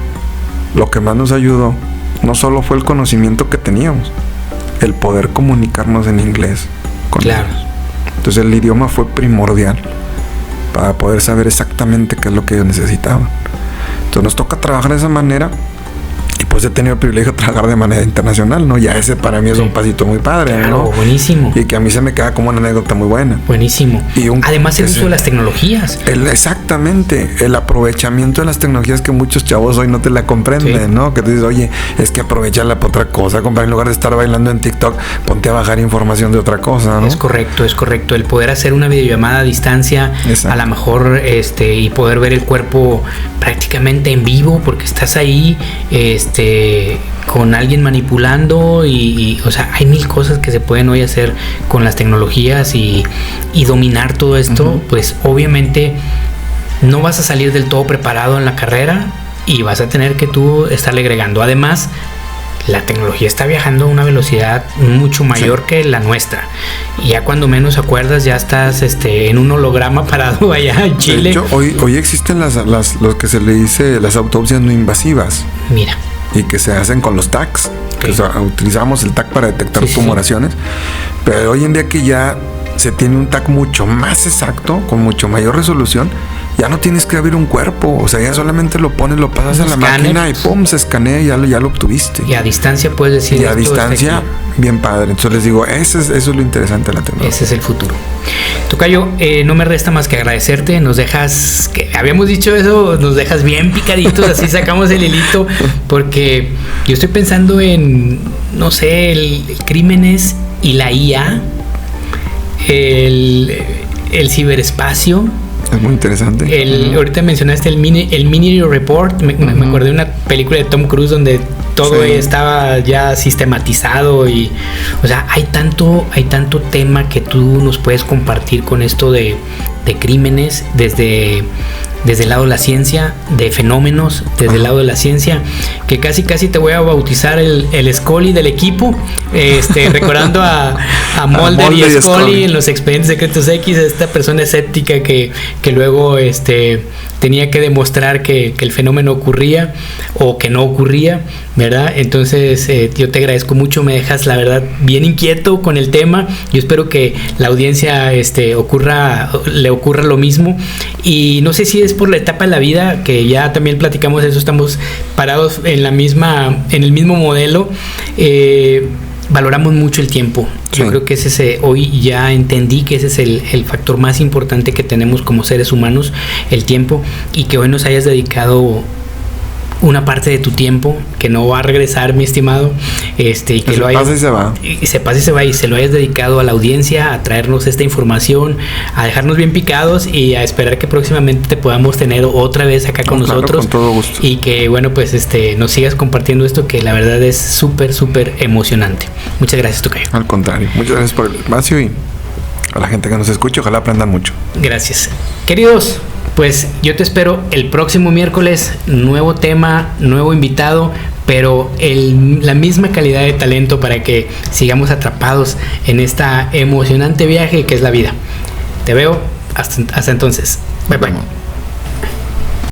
Lo que más nos ayudó no solo fue el conocimiento que teníamos, el poder comunicarnos en inglés con ellos. Entonces el idioma fue primordial para poder saber exactamente qué es lo que ellos necesitaban. Entonces nos toca trabajar de esa manera. Y pues he tenido el privilegio de trabajar de manera internacional, ¿no? Ya ese para mí es un pasito muy padre, claro, ¿no? Buenísimo. Y que a mí se me queda como una anécdota muy buena. Buenísimo. Además el uso de las tecnologías. Exactamente. El aprovechamiento de las tecnologías que muchos chavos hoy no te la comprenden, ¿no? Que tú dices, oye, es que aprovechala para otra cosa. En lugar de estar bailando en TikTok, ponte a bajar información de otra cosa, ¿no? Es correcto. El poder hacer una videollamada a distancia, a lo mejor, y poder ver el cuerpo prácticamente en vivo, porque estás ahí, con alguien manipulando y o sea, hay mil cosas que se pueden hoy hacer con las tecnologías y dominar todo esto. Pues obviamente no vas a salir del todo preparado en la carrera y vas a tener que tú estarle agregando. Además, la tecnología está viajando a una velocidad mucho mayor que la nuestra. Y ya cuando menos acuerdas, ya estás en un holograma parado allá en Chile. De hecho, hoy existen lo que se le dice las autopsias no invasivas. Mira. Y que se hacen con los TACs. Okay. O sea, utilizamos el TAC para detectar tumoraciones. Pero hoy en día que ya se tiene un TAC mucho más exacto, con mucho mayor resolución, ya no tienes que abrir un cuerpo, o sea, ya solamente lo pones, lo pasas a la máquina y pum, se escanea y ya lo obtuviste. Y a distancia puedes decir. Y a distancia, bien padre. Entonces les digo, eso es lo interesante de la tecnología. Ese es el futuro. Tocayo, no me resta más que agradecerte. Nos dejas, que habíamos dicho eso, nos dejas bien picaditos, así sacamos el hilito, porque yo estoy pensando en, no sé, el crímenes y la IA, el ciberespacio. Es muy interesante. Ahorita mencionaste el Minority Report. Me acordé de una película de Tom Cruise donde todo estaba ya sistematizado y, o sea, hay tanto tema que tú nos puedes compartir con esto de crímenes desde el lado de la ciencia, de fenómenos desde el lado de la ciencia, que casi te voy a bautizar el Scully del equipo, recordando a Mulder y Scully en los Expedientes Secretos X, esta persona escéptica que luego tenía que demostrar que el fenómeno ocurría o que no ocurría, ¿verdad? Entonces yo te agradezco mucho, me dejas la verdad bien inquieto con el tema. Yo espero que la audiencia le ocurra lo mismo, y no sé si es por la etapa de la vida, que ya también platicamos eso, estamos parados en el mismo modelo. Valoramos mucho el tiempo. Yo creo que hoy ya entendí que ese es el factor más importante que tenemos como seres humanos, el tiempo, y que hoy nos hayas dedicado una parte de tu tiempo que no va a regresar, mi estimado, y que lo hayas, pasa y se va. Y se pasa y se va, y se lo hayas dedicado a la audiencia, a traernos esta información, a dejarnos bien picados y a esperar que próximamente te podamos tener otra vez acá con nosotros. Con todo gusto. Y que, bueno, pues nos sigas compartiendo esto, que la verdad es súper, súper emocionante. Muchas gracias, tocayo. Al contrario, muchas gracias por el espacio y a la gente que nos escucha, ojalá aprendan mucho. Gracias. Queridos, pues yo te espero el próximo miércoles, nuevo tema, nuevo invitado, pero la misma calidad de talento para que sigamos atrapados en esta emocionante viaje que es la vida. Te veo hasta entonces. Bye bye.